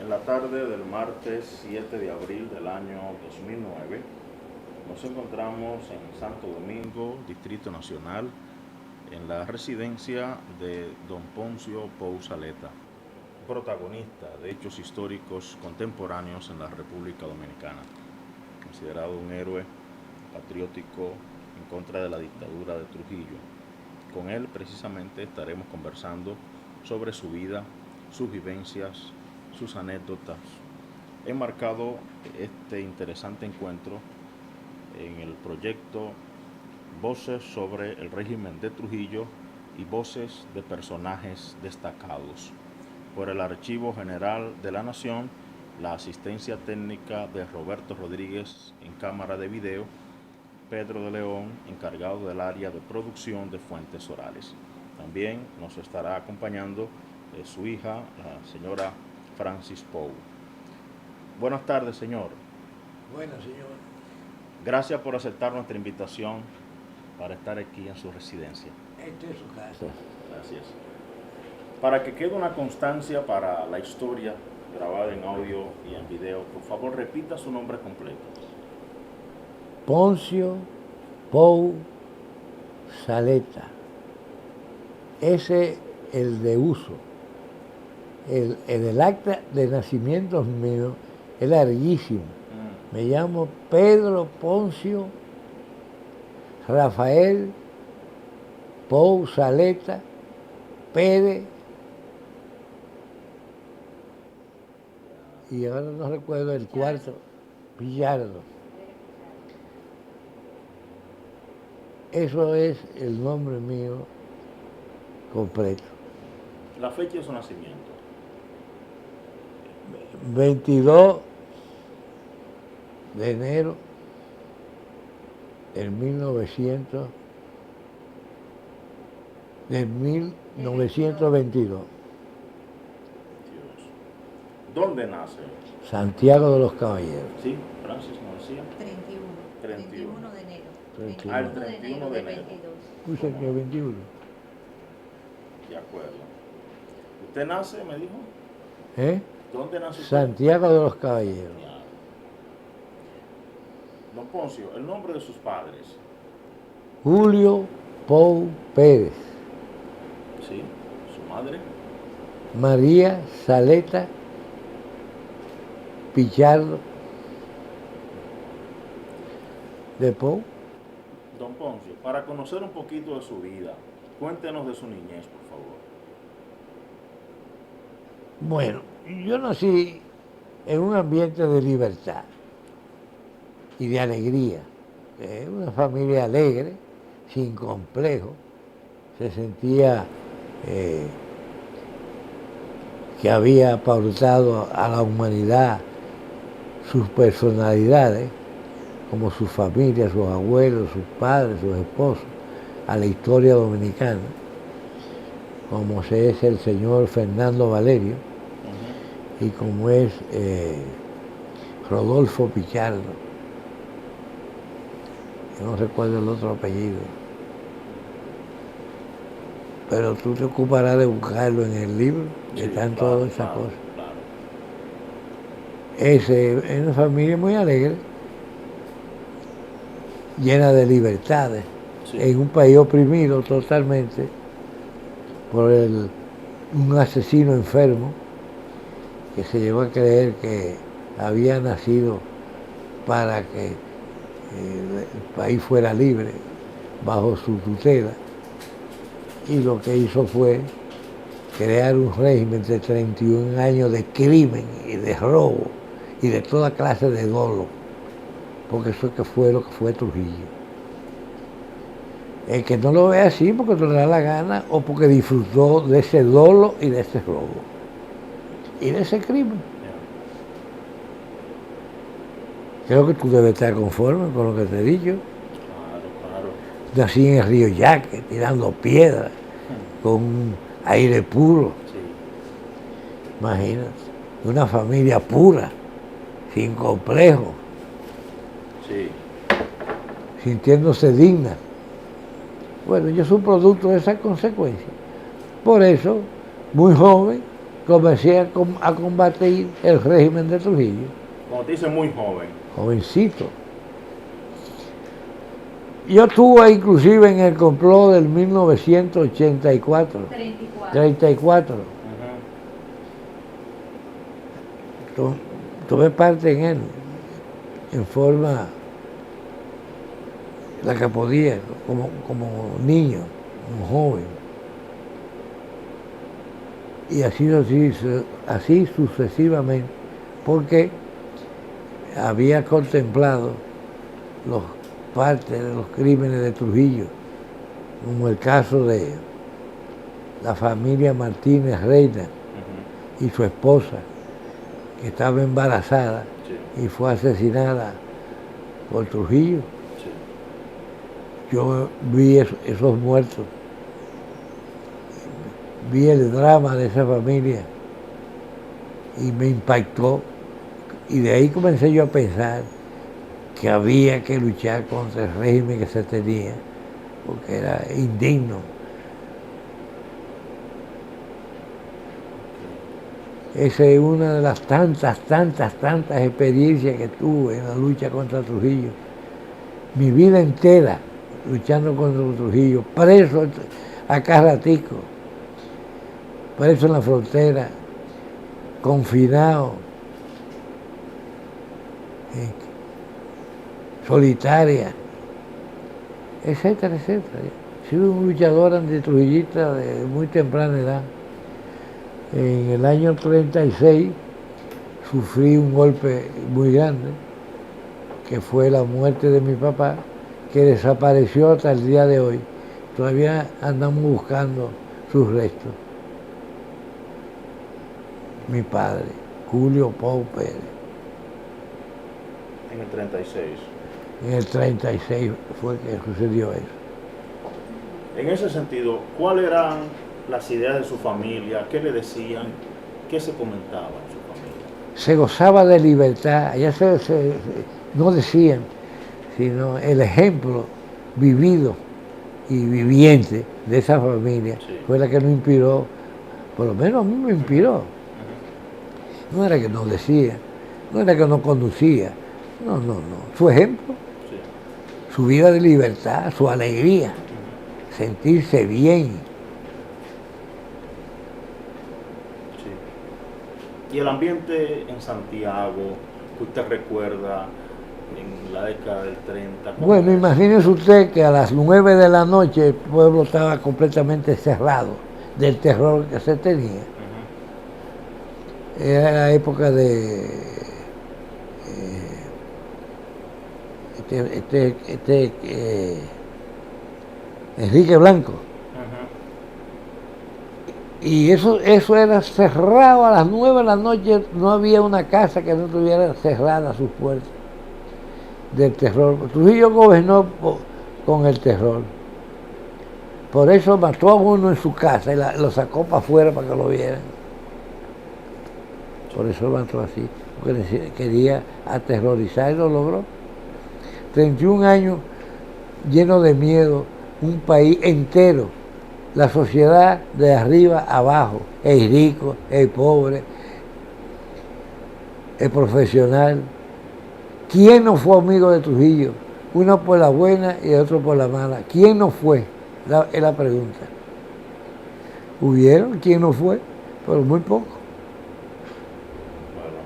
En la tarde del martes 7 de abril del año 2009, nos encontramos en Santo Domingo, Distrito Nacional, en la residencia de don Poncio Pou Saleta, protagonista de hechos históricos contemporáneos en la República Dominicana, considerado un héroe patriótico en contra de la dictadura de Trujillo. Con él precisamente estaremos conversando sobre su vida, sus vivencias, sus anécdotas. He marcado este interesante encuentro en el proyecto Voces sobre el régimen de Trujillo y voces de personajes destacados, por el Archivo General de la Nación, la asistencia técnica de Roberto Rodríguez en cámara de video, Pedro de León, encargado del área de producción de fuentes orales. También nos estará acompañando su hija, la señora Francis Pou. Buenas tardes, señor. Buenas, señor. Gracias por aceptar nuestra invitación para estar aquí en su residencia. Esta es su casa. Gracias. Para que quede una constancia para la historia grabada en audio y en video, por favor repita su nombre completo. Poncio Pou Saleta. Ese es el de uso. El acta de nacimiento mío es larguísimo. Me llamo Pedro Poncio Rafael Pou Saleta Pérez, y ahora no recuerdo el cuarto, Pillardo. Eso es el nombre mío completo. La fecha de su nacimiento. 22 de enero del 1922. ¿Dónde nace? Santiago de los Caballeros. Sí, Francis nos decía. 31 de enero. 31. Ah, el 31 de enero. Puse que 21. De acuerdo. ¿Usted nace, me dijo? ¿Eh? ¿Dónde nace usted? Santiago de los Caballeros. Ya. Don Poncio, el nombre de sus padres. Julio Pou Pérez. Sí, su madre. María Saleta Pichardo de Pou. Don Poncio, para conocer un poquito de su vida, cuéntenos de su niñez, por favor. Bueno, yo nací en un ambiente de libertad y de alegría. Una familia alegre, sin complejo. Se sentía que había aportado a la humanidad sus personalidades, como su familia, sus abuelos, sus padres, sus esposos, a la historia dominicana, como es el señor Fernando Valerio y como es Rodolfo Pichardo. Yo no recuerdo el otro apellido, pero tú te ocuparás de buscarlo en el libro, que Sí, están claro, todas esas claro, cosas. claro. Es una familia muy alegre, llena de libertades, Sí. en un país oprimido totalmente por un asesino enfermo que se llegó a creer que había nacido para que el país fuera libre bajo su tutela, y lo que hizo fue crear un régimen de 31 años de crimen y de robo y de toda clase de dolo, porque eso es que fue lo que fue Trujillo. El que no lo ve así porque no le da la gana o porque disfrutó de ese dolo y de ese robo y de ese crimen. Creo que tú debes estar conforme con lo que te he dicho. Claro. Nací en el río Yaque, tirando piedras, con un aire puro. Sí. Imagínate, una familia pura, sin complejo, Sí. sintiéndose digna. Bueno, yo soy producto de esa consecuencia. Por eso, muy joven, comencé a combatir el régimen de Trujillo, Como te dice, muy joven. jovencito. Yo estuve inclusive en el complot del 1984, 34. Ujú. Tomé parte en él, en forma la que podía, como niño, como joven. Y así sucesivamente, porque había contemplado los partes de los crímenes de Trujillo, como el caso de la familia Martínez Reina Ujú. y su esposa, que estaba embarazada Sí, y fue asesinada por Trujillo. sí. Yo vi esos muertos, vi el drama de esa familia y me impactó. Y de ahí comencé yo a pensar que había que luchar contra el régimen que se tenía, porque era indigno. Esa es una de las tantas experiencias que tuve en la lucha contra Trujillo. Mi vida entera luchando contra Trujillo, preso a cada ratico, preso en la frontera, confinado, solitaria, etcétera, etcétera. He sido un luchador antitrujillista de muy temprana edad. En el año 36 sufrí un golpe muy grande, que fue la muerte de mi papá, que desapareció hasta el día de hoy. Todavía andamos buscando sus restos. Mi padre, Julio Pau Pérez. En el 36. En el 36 fue que sucedió eso. En ese sentido, ¿cuáles eran las ideas de su familia? ¿Qué le decían? ¿Qué se comentaba en su familia? Se gozaba de libertad, allá no decían, sino el ejemplo vivido y viviente de esa familia Sí. fue la que nos inspiró, por lo menos a mí me inspiró. Ujú. No era que nos decía, no era que nos conducía, no, su ejemplo, Sí. su vida de libertad, su alegría, Ujú. sentirse bien. Sí. Y el ambiente en Santiago, que usted recuerda en la década del 30. ¿Cómo Bueno, es? imagínese usted que a las 9 de la noche el pueblo estaba completamente cerrado del terror que se tenía. Ujú. Era la época de Enrique Blanco. Ujú. Y eso era cerrado a las 9 de la noche, no había una casa que no tuviera cerrada sus puertas del terror. Trujillo gobernó con el terror. Por eso mató a uno en su casa y lo sacó para afuera para que lo vieran. Por eso lo mató así, porque quería aterrorizar y lo logró. 31 años lleno de miedo, un país entero, la sociedad de arriba a abajo, el rico, el pobre, el profesional. ¿Quién no fue amigo de Trujillo? Uno por la buena y el otro por la mala. ¿Quién no fue? Es la pregunta. ¿Hubieron? ¿Quién no fue? Pero muy poco. Bueno,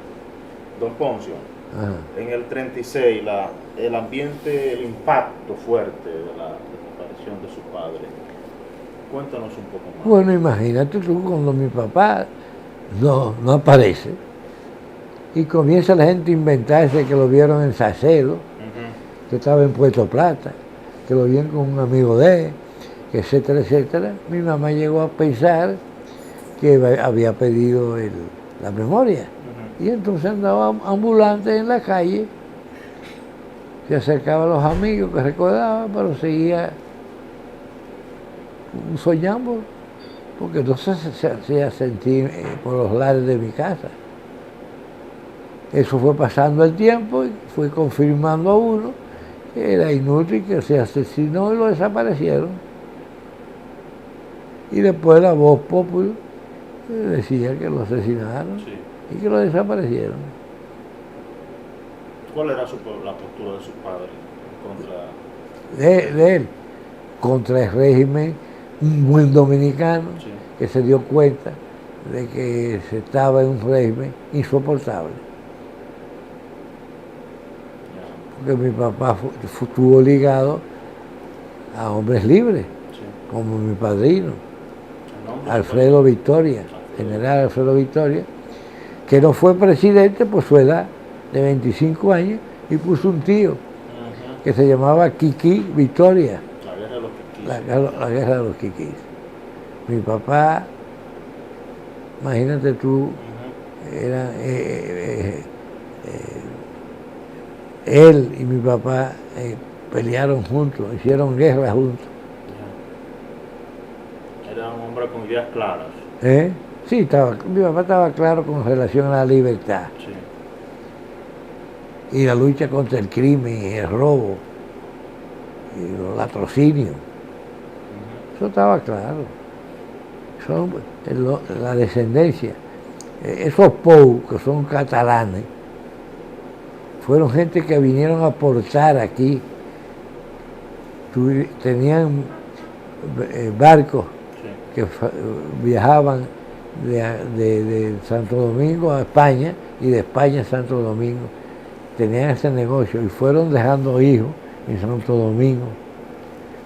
don Poncio, Ajá. en el 36, el ambiente, el impacto fuerte de la desaparición de su padre, cuéntanos un poco más. Bueno, imagínate tú cuando mi papá no aparece y comienza la gente a inventarse que lo vieron en Salcedo, Ujú. que estaba en Puerto Plata, que lo vieron con un amigo de él, que etcétera, etcétera. Mi mamá llegó a pensar que había pedido la memoria. Ujú. Y entonces andaba ambulante en la calle, se acercaba a los amigos que recordaba, pero seguía soñando, porque entonces se hacía sentir por los lares de mi casa. Eso fue pasando el tiempo y fue confirmando a uno que era inútil, que se asesinó y lo desaparecieron. Y después la voz popular Decía que lo asesinaron Sí. y que lo desaparecieron. ¿Cuál era la postura de su padre contra? De él, contra el régimen, un buen dominicano Sí. que se dio cuenta de que se estaba en un régimen insoportable. Ya. Porque mi papá estuvo ligado a hombres libres, Sí. como mi padrino, ¿El nombre? Alfredo Victoria, general Alfredo Victoria, que no fue presidente por su edad de 25 años y puso un tío Ujú. que se llamaba Kiki Victoria, La guerra de los Quiquis. la guerra de los Kikis. Mi papá, imagínate tú, Ujú. era, él y mi papá pelearon juntos, hicieron guerra juntos. Ya. Era un hombre con ideas claras. ¿Eh? Sí, mi papá estaba claro con relación a la libertad Sí. y la lucha contra el crimen y el robo y los latrocinios. Ujú. Eso estaba claro. Son la descendencia. Esos POU, que son catalanes, fueron gente que vinieron a aportar aquí. Tenían barcos Sí. que viajaban de Santo Domingo a España y de España a Santo Domingo. Tenían ese negocio y fueron dejando hijos en Santo Domingo,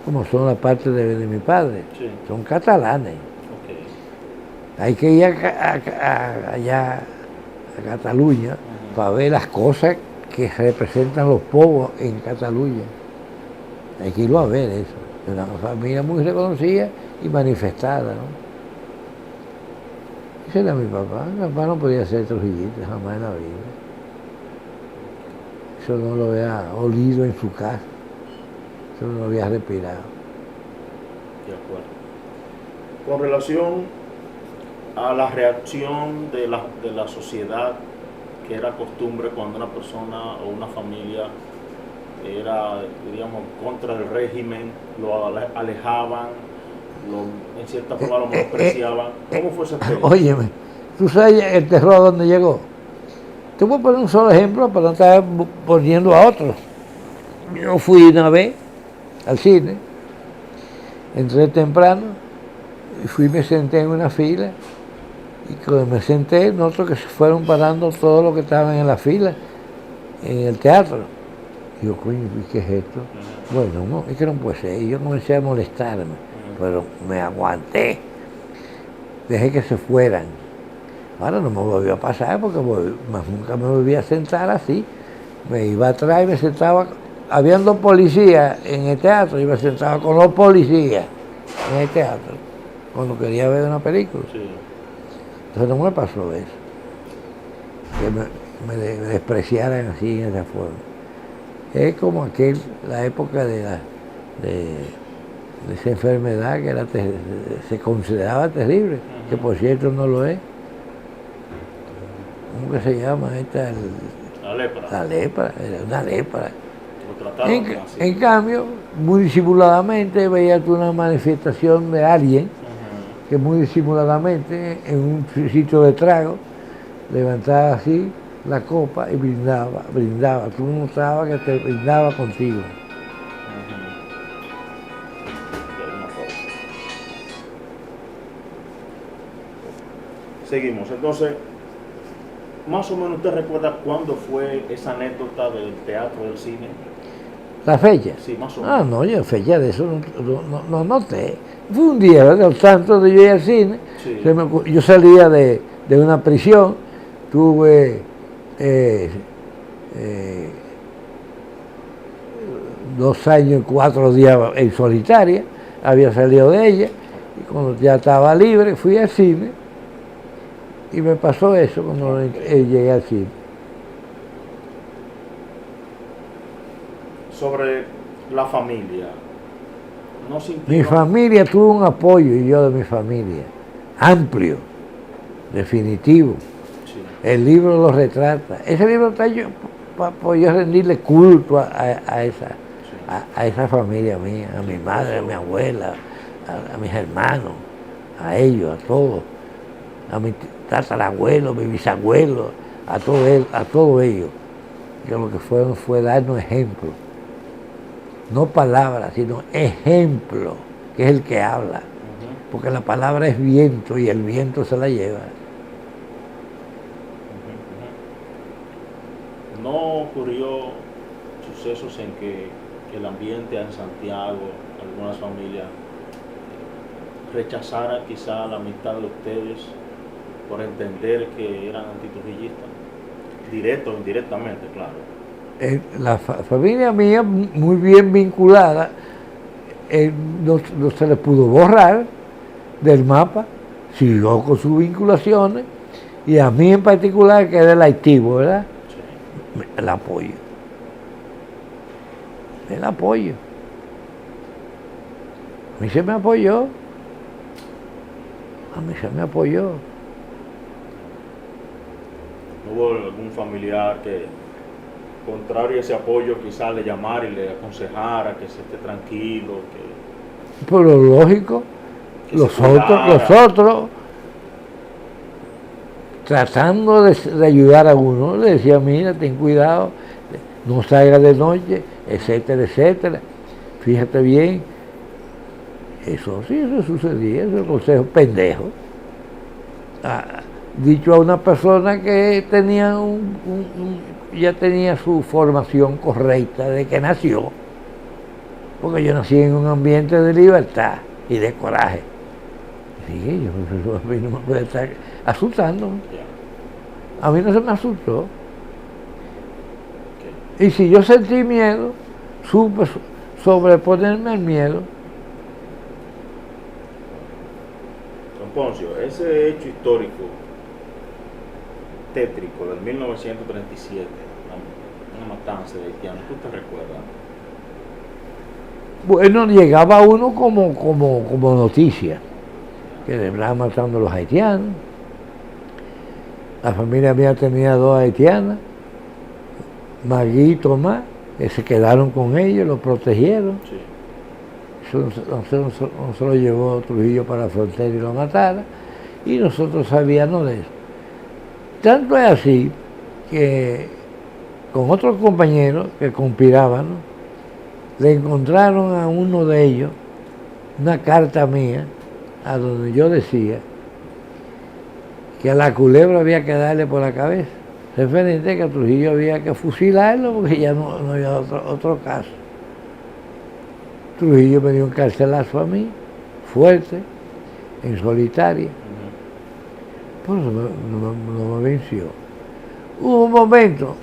como son la parte de mi padre. Sí. Son catalanes. Ok. Hay que ir allá a Cataluña Ujú. para ver las cosas que representan los povos en Cataluña. Hay que irlo a ver eso. Es una familia muy reconocida y manifestada, ¿no? Ese era mi papá. Mi papá no podía ser trujillista jamás en la vida. Eso no lo había olido en su casa. Eso no lo había respirado. De acuerdo. Con relación a la reacción de la sociedad, que era costumbre cuando una persona o una familia era, diríamos, contra el régimen, lo alejaban, en cierta forma lo menospreciaban. ¿Cómo fue esa experiencia? Óyeme, ¿tú sabes el terror a dónde llegó? Te voy a poner un solo ejemplo para no estar poniendo a otros. Yo fui una vez al cine, entré temprano y fui y me senté en una fila y cuando me senté noto que se fueron parando todos los que estaban en la fila en el teatro. Y yo, coño, ¿y qué es esto? Bueno, no, es que no puede ser. Y yo comencé a molestarme, pero me aguanté. Dejé que se fueran. Ahora no me volvió a pasar porque más nunca me volví a sentar así. Me iba atrás y me sentaba. Habían 2 policías en el teatro y me sentaba con los policías en el teatro cuando quería ver una película. Sí. Entonces no me pasó eso. Que me despreciaran así en esa forma. Es como la época de esa enfermedad que se consideraba terrible, que por cierto no lo es. ¿Cómo que se llama esta? La lepra. La lepra, era una lepra. Lo trataban así. En cambio, muy disimuladamente veías tú una manifestación de alguien Ujú. que muy disimuladamente en un sitio de trago levantaba así la copa y brindaba. Tú notabas que te brindaba contigo. Seguimos. Entonces, más o menos usted recuerda cuándo fue esa anécdota del teatro, del cine. ¿La fecha? Sí, más o menos. Ah, no, yo fecha de eso no noté. Fue un día, ¿verdad? Tanto de yo ir al cine. Sí. Yo salía de una prisión, tuve 2 años y 4 días en solitaria, había salido de ella, y cuando ya estaba libre fui al cine, y me pasó eso cuando llegué al cine. Sobre la familia. ¿No sintió? Mi familia tuvo un apoyo, y yo de mi familia, amplio, definitivo. Sí. El libro lo retrata. Ese libro está yo para yo rendirle culto a esa familia mía, a mi madre, a mi abuela, a mis hermanos, a ellos, a todos. a mi tatarabuelo, mi bisabuelo, a todo ello, que lo que fueron fue darnos ejemplo, no palabras, sino ejemplo, que es el que habla, porque la palabra es viento y el viento se la lleva. ¿No ocurrió sucesos en que el ambiente en Santiago, algunas familias, rechazaran quizá la amistad de ustedes por entender que eran antitrujillistas? Directo o indirectamente, claro. La familia mía, muy bien vinculada, no se le pudo borrar del mapa, siguió con sus vinculaciones, y a mí en particular, que era el activo, ¿verdad? Sí. El apoyo. El apoyo. A mí se me apoyó. A mí se me apoyó. ¿No hubo algún familiar que, contrario a ese apoyo, quizá le llamara y le aconsejara que se esté tranquilo? Pero lógico, los otros, tratando de ayudar a uno, le decía, mira, ten cuidado, no salgas de noche, etcétera, etcétera. Fíjate bien. Eso sí, eso sucedía, esos consejos pendejos. Dicho a una persona que tenía ya tenía su formación correcta de que nació, porque yo nací en un ambiente de libertad y de coraje. Sí, yo a mí no me puede estar asustando. A mí no se me asustó. Y si yo sentí miedo, supe sobreponerme al miedo. Don Poncio, ese hecho histórico tétrico del 1937, una matanza de haitianos, ¿tú te recuerdas? Bueno, llegaba uno como noticia, que le estaban matando a los haitianos. La familia mía tenía 2 haitianas, Magui y Tomás, que se quedaron con ellos, los protegieron. Sí. No se lo llevó Trujillo para la frontera y lo matara, y nosotros sabíamos de eso. Tanto es así que con otros compañeros que conspiraban, le encontraron a uno de ellos una carta mía a donde yo decía que a la culebra había que darle por la cabeza, referente a que a Trujillo había que fusilarlo porque ya no había otro caso. Trujillo me dio un carcelazo a mí, fuerte, en solitaria. Por eso no me venció. Hubo un momento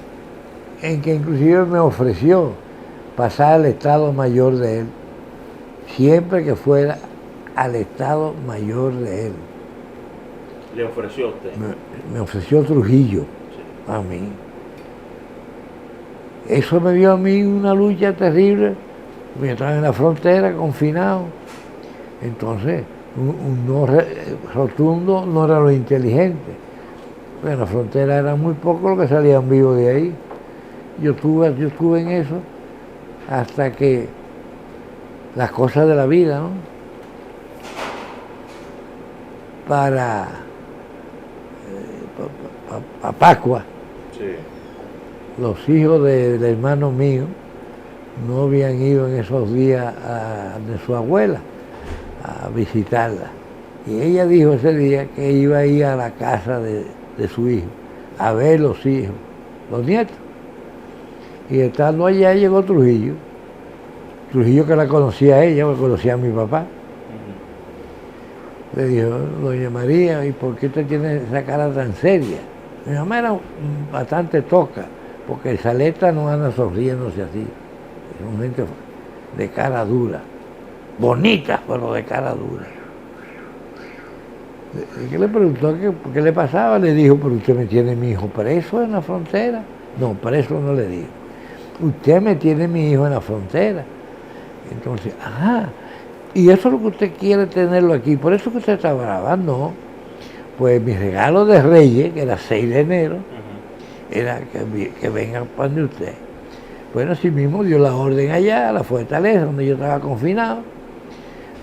en que inclusive me ofreció pasar al Estado Mayor de él, siempre que fuera al Estado Mayor de él. ¿Le ofreció a usted? Me ofreció Trujillo, sí, a mí. Eso me dio a mí una lucha terrible. Yo estaba en la frontera, confinado. Entonces, un no rotundo no era lo inteligente. En la frontera era muy poco lo que salían vivos de ahí. Yo estuve en eso hasta que las cosas de la vida, ¿no? Para Pascua, sí, los hijos del hermano mío no habían ido en esos días de su abuela a visitarla. Y ella dijo ese día que iba a ir a la casa de su hijo, a ver los hijos, los nietos. Y estando allá llegó Trujillo. Trujillo, que la conocía a ella, porque conocía a mi papá. Le dijo, doña María, ¿y por qué usted tiene esa cara tan seria? Mi mamá era bastante toca, porque el Saleta no anda sonriéndose así. Es una gente de cara dura, bonita, pero de cara dura. ¿Qué le preguntó qué le pasaba? Le dijo, pero usted me tiene mi hijo preso en la frontera. No, preso no le dijo. Usted me tiene mi hijo en la frontera. Entonces, y eso es lo que usted quiere tenerlo aquí, por eso que usted está brava, no. Pues mi regalo de Reyes, que era 6 de enero, era que vengan para donde usted. Bueno, así mismo dio la orden allá, a la fortaleza, donde yo estaba confinado,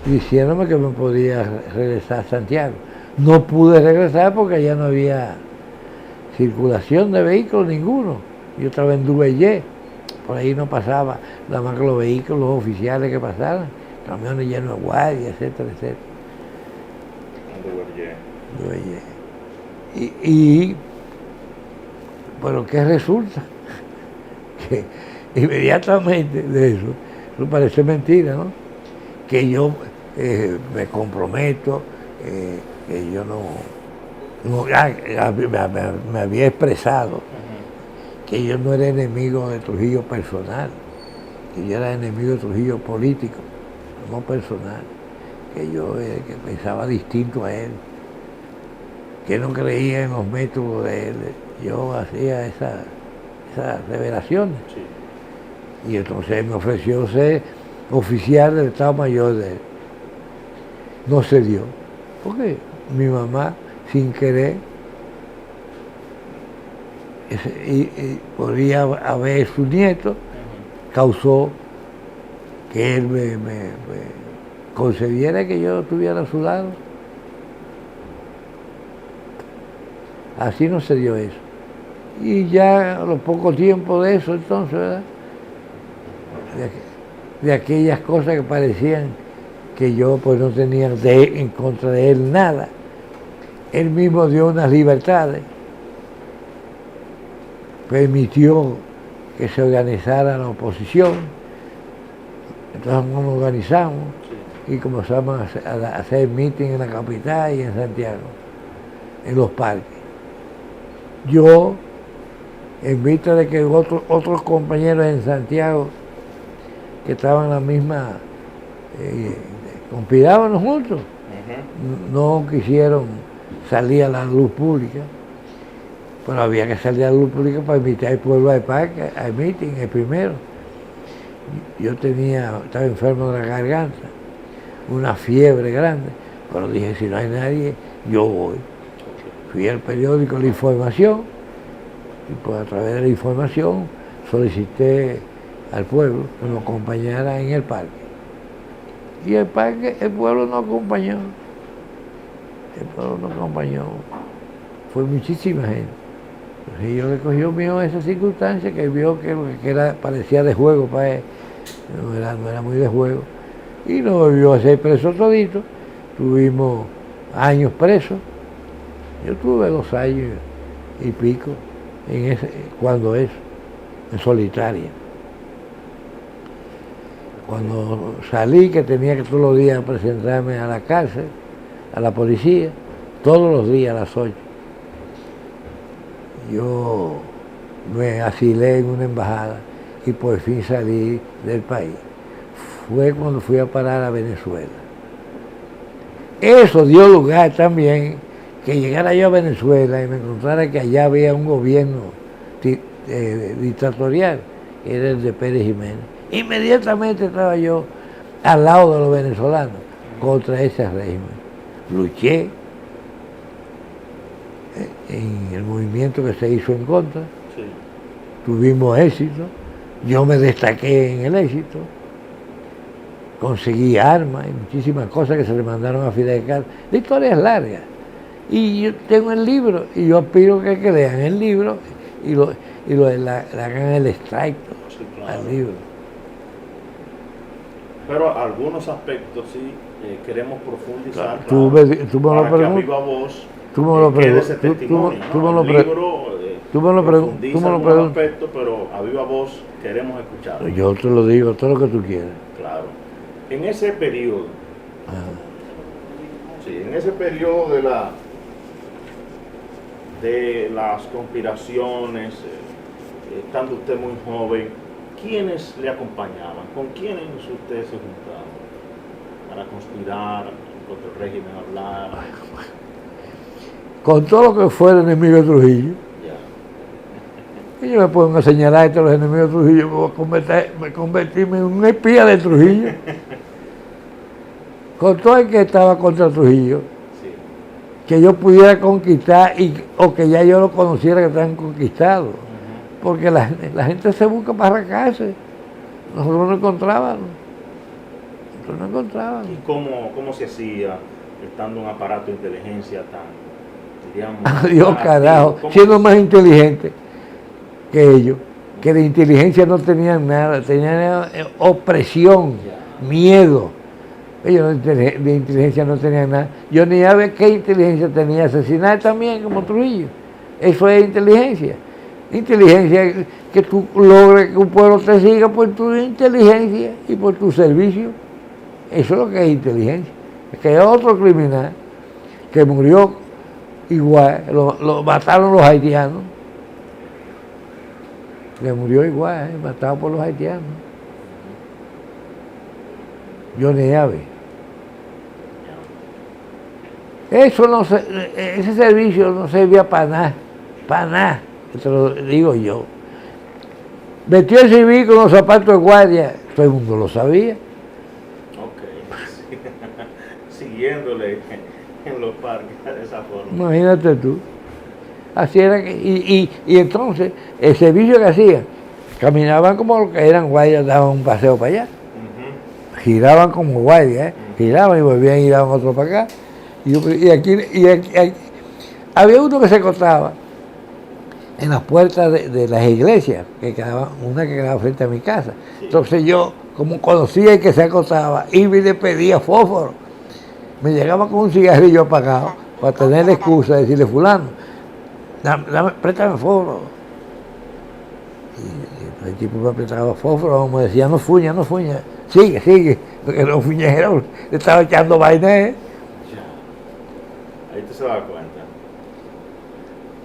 diciéndome que me podía regresar a Santiago. No pude regresar porque ya no había circulación de vehículos ninguno. Yo estaba en Duvallé, por ahí no pasaba, nada más que los vehículos oficiales que pasaran, camiones llenos de guardia, etcétera, etcétera. Duvallé. Pero ¿qué resulta? Que inmediatamente de eso parece mentira, ¿no? Que yo me comprometo, que yo me había expresado que yo no era enemigo de Trujillo personal, que yo era enemigo de Trujillo político, no personal, que yo que pensaba distinto a él, que no creía en los métodos de él. Yo hacía esas revelaciones. Sí. Y entonces me ofreció ser oficial del Estado Mayor de él. No se dio, porque mi mamá, sin querer, podría haber su nieto, causó que él me concediera que yo estuviera a su lado. Así no se dio eso. Y ya a los pocos tiempos de eso, entonces, ¿verdad? De aquellas cosas que parecían que yo pues no tenía en contra de él nada. Él mismo dio unas libertades, permitió que se organizara la oposición, entonces nos organizamos y comenzamos a hacer meeting en la capital y en Santiago, en los parques. Yo, en vista de que otros compañeros en Santiago que estaban en la misma, conspirábamos juntos, no quisieron salir a la luz pública, pero había que salir a la luz pública para invitar al pueblo al parque, al meeting, el primero. Yo estaba enfermo de la garganta, una fiebre grande, pero dije, si no hay nadie, yo voy. Fui al periódico La Información y pues a través de La Información solicité al pueblo que me acompañara en el parque. Y el pueblo no acompañó. El pueblo no acompañó. Fue muchísima gente. Entonces yo le cogió miedo a esa circunstancia, que vio que lo que era parecía de juego para él, no era muy de juego. Y nos volvió a hacer presos toditos. Tuvimos años presos. Yo tuve 2 años y pico cuando eso, en solitaria. Cuando salí, que tenía que todos los días presentarme a la cárcel, a la policía, todos los días a las 8. Yo me asilé en una embajada y por fin salí del país. Fue cuando fui a parar a Venezuela. Eso dio lugar también que llegara yo a Venezuela y me encontrara que allá había un gobierno dictatorial, que era el de Pérez Jiménez. Inmediatamente estaba yo al lado de los venezolanos contra ese régimen. Luché en el movimiento que se hizo en contra. Sí. Tuvimos éxito. Yo me destaqué en el éxito. Conseguí armas y muchísimas cosas que se le mandaron a Fidel Castro. La historia es larga. Y yo tengo el libro y yo aspiro que lean el libro y le hagan el extracto al libro. Pero algunos aspectos sí queremos profundizar. Tú me lo preguntas. Tú me lo preguntas. Tú me lo preguntas. Pero a viva voz queremos escuchar. Yo te lo digo, todo lo que tú quieras. Claro. En ese periodo, sí, en ese periodo de las conspiraciones, estando usted muy joven, ¿quiénes le acompañaban? ¿Con quiénes usted se juntaba para conspirar contra el régimen, hablar? Con todo lo que fuera enemigo de Trujillo. Ya. Ellos me pueden señalar a los enemigos de Trujillo, me convertirme en un espía de Trujillo. Con todo el que estaba contra Trujillo, sí, que yo pudiera conquistar o que ya yo lo conociera que estaban conquistados. Porque la gente se busca para arrancarse. Nosotros no encontrábamos. ¿Y cómo se hacía estando un aparato de inteligencia tan, diríamos, Adiós, tan carajo, activo? siendo más inteligente que ellos, que de inteligencia no tenían nada, tenían opresión, Ya. miedo. Ellos de inteligencia no tenían nada. Yo ni sabía qué inteligencia tenía, asesinar también como Trujillo. Eso es inteligencia. Inteligencia que tú logres que un pueblo te siga por tu inteligencia y por tu servicio. Eso es lo que es inteligencia. Es que hay otro criminal que murió igual, lo mataron los haitianos. Le murió igual, matado por los haitianos. Johnny Ave. Eso no se, ese servicio no servía para nada, te lo digo yo. Metió el civil con los zapatos de guardia, todo el mundo lo sabía. Ok. Siguiéndole en los parques de esa forma. Imagínate tú. Así era que, y entonces el servicio que hacían, caminaban como los que eran guardias, daban un paseo para allá. Giraban como guardias, giraban y volvían y daban otro para acá. Y aquí había uno que se acostaba en las puertas de las iglesias, una que quedaba frente a mi casa. Sí. Entonces yo, como conocía el que se acostaba, iba y le pedía fósforo. Me llegaba con un cigarrillo apagado para tener la excusa de decirle, fulano, préstame fósforo. Y el tipo me prestaba fósforo, me decía, no fuña, sigue, porque no fuñero, le estaba echando vaina. Ahí tú se das cuenta.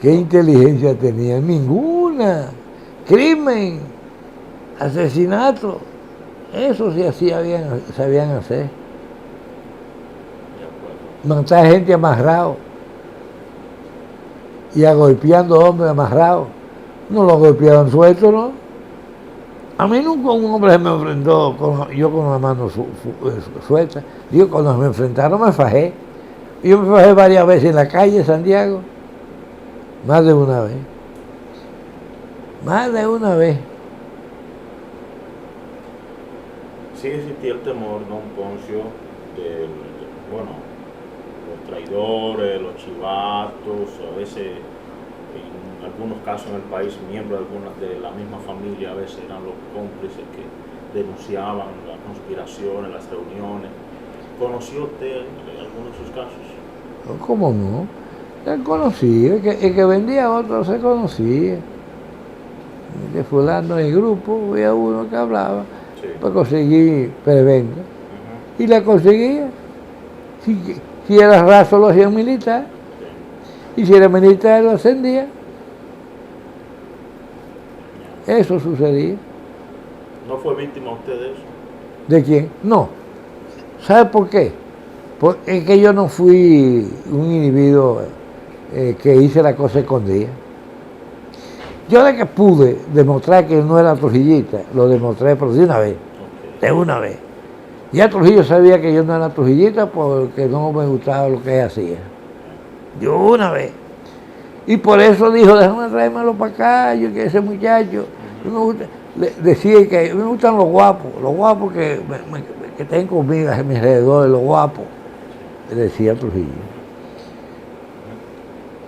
¿Qué inteligencia tenía? Ninguna. Crimen, asesinato, eso sí sabían hacer. Matar gente amarrado y agolpeando hombres amarrados. No lo golpeaban suelto, ¿no? A mí nunca un hombre se me enfrentó yo con la mano suelta. Digo, cuando me enfrentaron me fajé. Yo me fajé varias veces en la calle de Santiago. Más de una vez. Sí existía el temor, don Poncio, de, bueno, los traidores, los chivatos, a veces, en algunos casos en el país, miembros de la misma familia, a veces eran los cómplices que denunciaban las conspiraciones, las reuniones. ¿Conoció usted algunos de sus casos? ¿Cómo no? Él conocía, el que vendía a otro se conocía. De fulano en el grupo había uno que hablaba para conseguir preventa. Y la conseguía. Si era raso lo hacían militar. Y si era militar lo ascendía. Eso sucedía. ¿No fue víctima usted de eso? ¿De quién? No. ¿Sabe por qué? Porque es que yo no fui un individuo que hice la cosa escondida. Yo de que pude demostrar que no era trujillista, lo demostré, pero de una vez. De una vez. Ya Trujillo sabía que yo no era trujillista porque no me gustaba lo que él hacía. Yo una vez. Y por eso dijo, déjame traérmelo para acá, yo que ese muchacho. Decía que me gustan los guapos que estén conmigo a mi alrededor, los guapos. Decía Trujillo.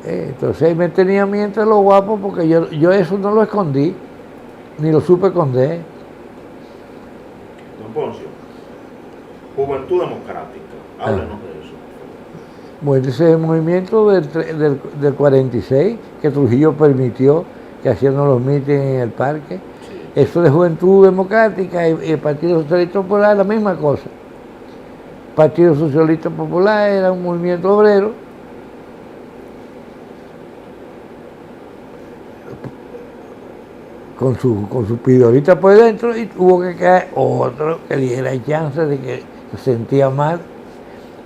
Entonces él me tenía a mí entre los guapos porque yo eso no lo escondí, ni lo supe esconder. Don Poncio, Juventud Democrática, háblenos de eso. Bueno, ese es el movimiento del 46 que Trujillo permitió que hacían los mítines en el parque. Sí. Eso de Juventud Democrática y el Partido Socialista Popular, la misma cosa. El Partido Socialista Popular era un movimiento obrero. Con su pidorita por dentro, y hubo que caer otro que le diera chance de que se sentía mal,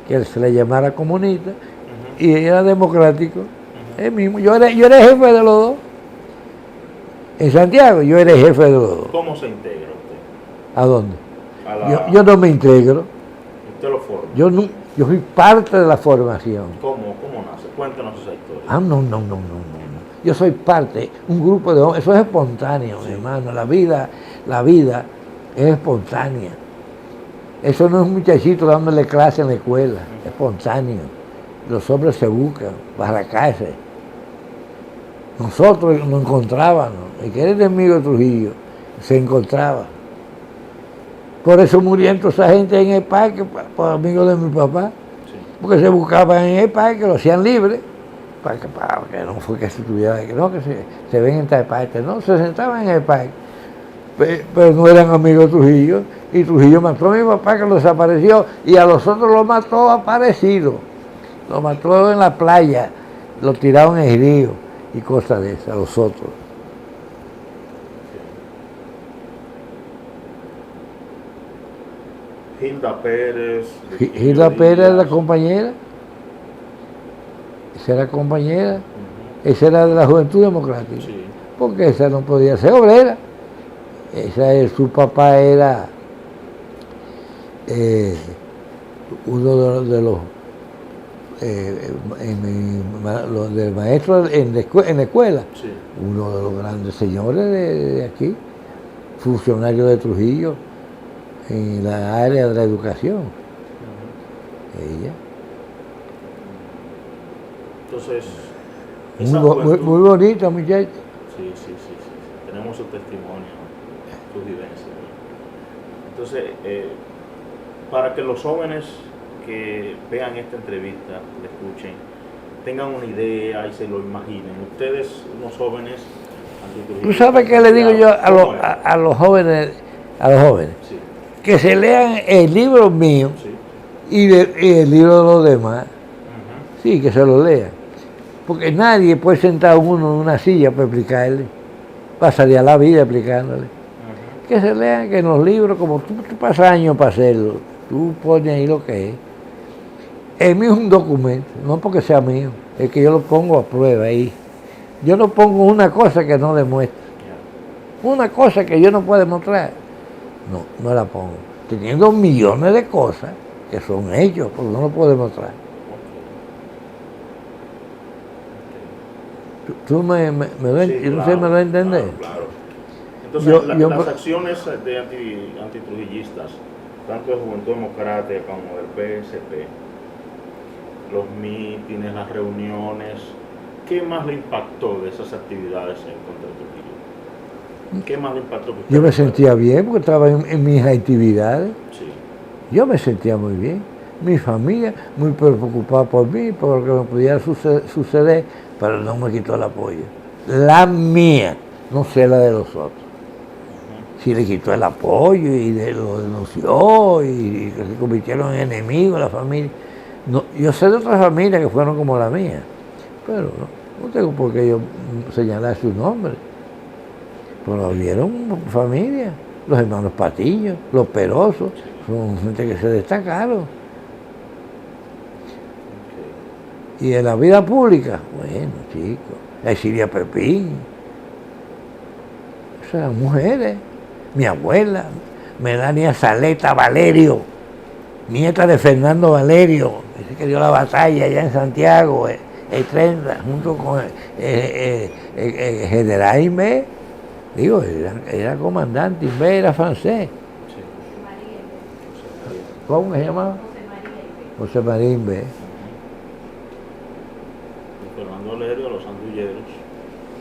que se le llamara comunista, y era democrático. Él mismo. Yo era jefe de los dos. En Santiago yo era jefe de los dos. ¿Cómo se integra usted? ¿A dónde? Yo no me integro. ¿Usted lo forma? Yo soy parte de la formación. ¿Cómo nace? Cuéntanos esa historia. No. Yo soy parte, un grupo de hombres, eso es espontáneo, sí. Hermano, la vida es espontánea. Eso no es un muchachito dándole clase en la escuela, es espontáneo. Los hombres se buscan para la cárcel. Nosotros nos encontrábamos, el que era enemigo de Trujillo se encontraba. Por eso murieron toda esa gente en el parque, por amigos de mi papá, porque se buscaban en el parque, lo hacían libre, para que no fue que se tuviera, que no, que se ven en tal parte, no, se sentaban en el parque, pero no eran amigos de Trujillo, y Trujillo mató a mi papá que lo desapareció, y a los otros lo mató aparecido, lo mató en la playa, lo tiraron en el río, y cosas de esas, a los otros. Hilda Pérez. Hilda Pérez era la compañera. Esa era compañera. Esa era de la Juventud Democrática. Sí. Porque esa no podía ser obrera. Su papá era uno de los del maestro en la escuela. Sí. Uno de los grandes señores de aquí, funcionario de Trujillo en la área de la educación. Ella. Entonces, muy bonita, muchacha. Sí. Tenemos su testimonio, su vivencia. Entonces, para que los jóvenes que vean esta entrevista, la escuchen, tengan una idea y se lo imaginen. Ustedes, unos jóvenes ¿Tú sabes qué le digo yo a los jóvenes? Sí. Que se lean el libro mío Sí. y el libro de los demás. Sí, que se lo lean. Porque nadie puede sentar a uno en una silla para explicarle. Pasaría la vida explicándole. Que se lean, que en los libros, como tú pasas años para hacerlo, tú pones ahí lo que es. El mío es un documento, no porque sea mío, es que yo lo pongo a prueba ahí. Yo no pongo una cosa que no demuestre. Una cosa que yo no puedo demostrar, no la pongo. Teniendo millones de cosas que son hechos, porque no lo puedo demostrar. Tú me lo vas a entender. Claro. Entonces, las acciones de antitrujillistas, tanto de Juventud Democrática como del PSP, los mítines, las reuniones, ¿qué más le impactó de esas actividades en contra de Trujillo? ¿Qué más le impactó? Yo me sentía bien porque estaba en mis actividades. Sí. Yo me sentía muy bien. Mi familia muy preocupada por mí, por lo que me pudiera suceder, pero no me quitó el apoyo. La mía, no sé la de los otros. Si le quitó el apoyo y lo denunció y se convirtieron en enemigos la familia. No, yo sé de otras familias que fueron como la mía, pero no tengo por qué yo señalar su nombre. Pero vieron familia, los hermanos Patiño, los Perosos, son gente que se destacaron. Y en la vida pública, bueno, chicos, la Silvia Pepín, esas eran mujeres. Mi abuela, Melania Saleta Valerio, nieta de Fernando Valerio, ese que dio la batalla allá en Santiago, el 30, junto con el general Invé, digo, era comandante, Invé era francés. ¿Cómo se llamaba? José María Invé. Fernando Valerio de los Sandulleros.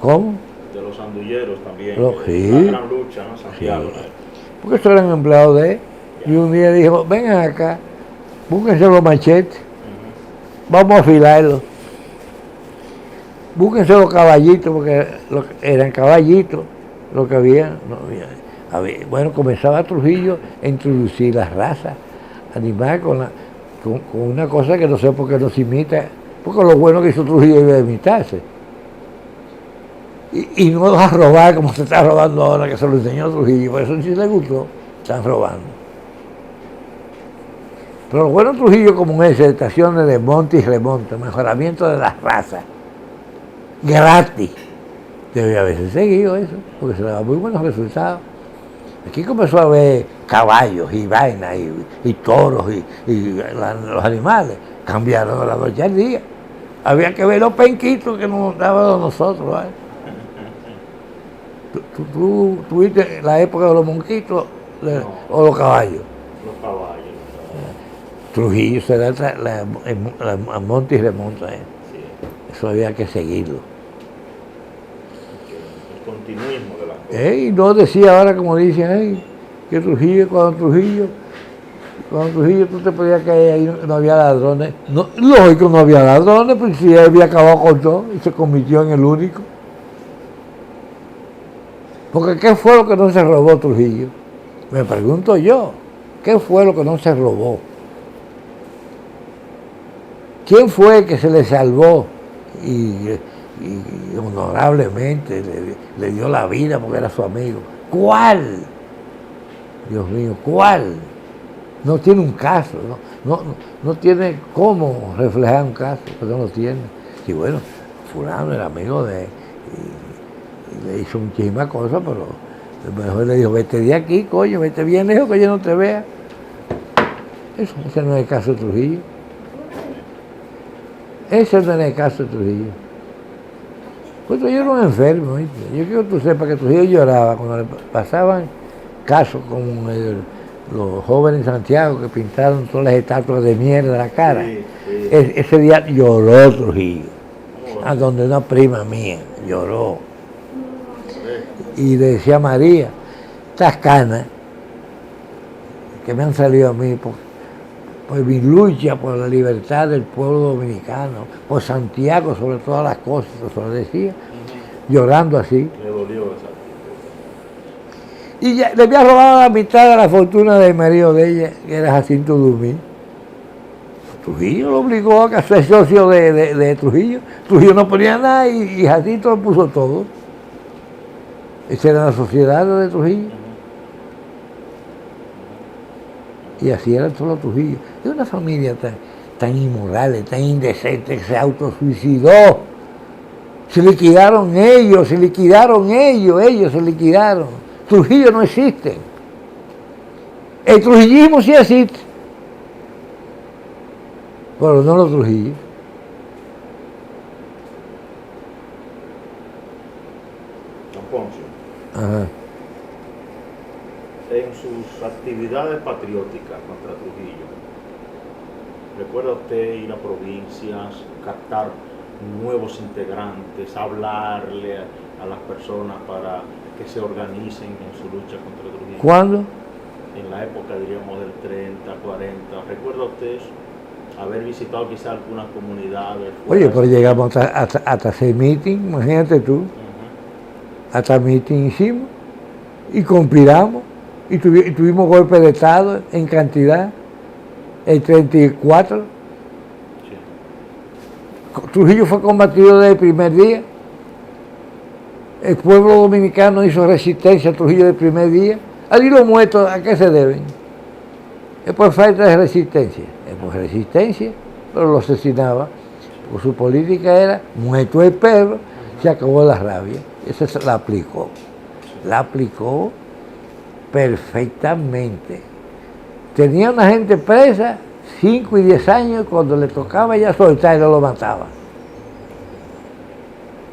¿Cómo? De los Sandulleros también. Sí. Una gran lucha, ¿no? Santiago. Sí. Porque estos eran empleados de él. Y un día dijo, vengan acá, búsquense los machetes, vamos a afilarlos. Búsquense los caballitos, porque eran caballitos lo que había. Bueno, comenzaba Trujillo a introducir las razas animales con una cosa que no sé por qué no se imita, porque lo bueno que hizo Trujillo iba a imitarse. Y no vas a robar como se está robando ahora, que se lo enseñó Trujillo, por eso sí le gustó, están robando. Pero lo bueno Trujillo como es, estaciones de monte y remonte, mejoramiento de las razas, gratis. Debía haberse seguido eso, porque se le daban muy buenos resultados. Aquí comenzó a haber caballos y vainas y toros y los animales. Cambiaron de la noche al día. Había que ver los penquitos que nos daban nosotros, ¿vale? ¿Tú viste la época de los monquitos o los caballos? Los caballos. Trujillo se da a monte y remonta. Sí. Eso había que seguirlo. El continuismo de las cosas. Y no decía ahora como dicen, que Trujillo, cuando Trujillo tú te podías caer ahí, no había ladrones. No, lógico, no había ladrones, pues si él había acabado con todo y se convirtió en el único. Porque ¿qué fue lo que no se robó Trujillo? Me pregunto yo, ¿qué fue lo que no se robó? ¿Quién fue el que se le salvó y honorablemente le dio la vida porque era su amigo? ¿Cuál? Dios mío, ¿cuál? No tiene un caso, no tiene cómo reflejar un caso, porque no lo tiene. Y bueno, fulano era amigo de él, y le hizo muchísimas cosas, pero mejor le dijo, vete de aquí, coño, vete bien lejos que yo no te vea. Ese no es el caso de Trujillo. Ese no es el caso de Trujillo. Pues Trujillo era un enfermo, ¿viste? Yo quiero que tú sepas que Trujillo lloraba cuando le pasaban casos como los jóvenes en Santiago que pintaron todas las estatuas de mierda en la cara. Sí, sí. Ese día lloró Trujillo, a donde una prima mía lloró. Y le decía a María, estas canas que me han salido a mí por mi lucha por la libertad del pueblo dominicano, por Santiago sobre todas las cosas, eso lo decía, llorando así. Le dolió esa. Y ya, le había robado la mitad de la fortuna del marido de ella, que era Jacinto Dumí. Trujillo lo obligó a ser socio de Trujillo. Trujillo no ponía nada y Jacinto lo puso todo. Esa era la sociedad de Trujillo. Y así era todo Trujillo. De una familia tan inmoral, tan indecente, que se autosuicidó. Se liquidaron ellos, se liquidaron. Trujillo no existe. El trujillismo sí existe, pero no los Trujillos. Don Poncio, Ajá. en sus actividades patrióticas contra Trujillo, ¿recuerda usted ir a provincias, captar nuevos integrantes, hablarle a las personas para que se organicen en su lucha contra Trujillo? ¿Cuándo? En la época, diríamos, del 30, 40. ¿Recuerda usted haber visitado quizá algunas comunidades? Oye, pero llegamos hasta hacer meeting, imagínate tú. Hasta meeting hicimos y conspiramos y tuvimos golpe de Estado en cantidad. El 34. Sí. Trujillo fue combatido desde el primer día. El pueblo dominicano hizo resistencia a Trujillo del primer día. Allí los muertos, ¿a qué se deben? Es por falta de resistencia. Es por resistencia, pero lo asesinaba. Porque su política era, muerto el perro, se acabó la rabia. Esa se la aplicó. La aplicó perfectamente. Tenía una gente presa 5 y 10 años, cuando le tocaba ya soltar y no lo mataba.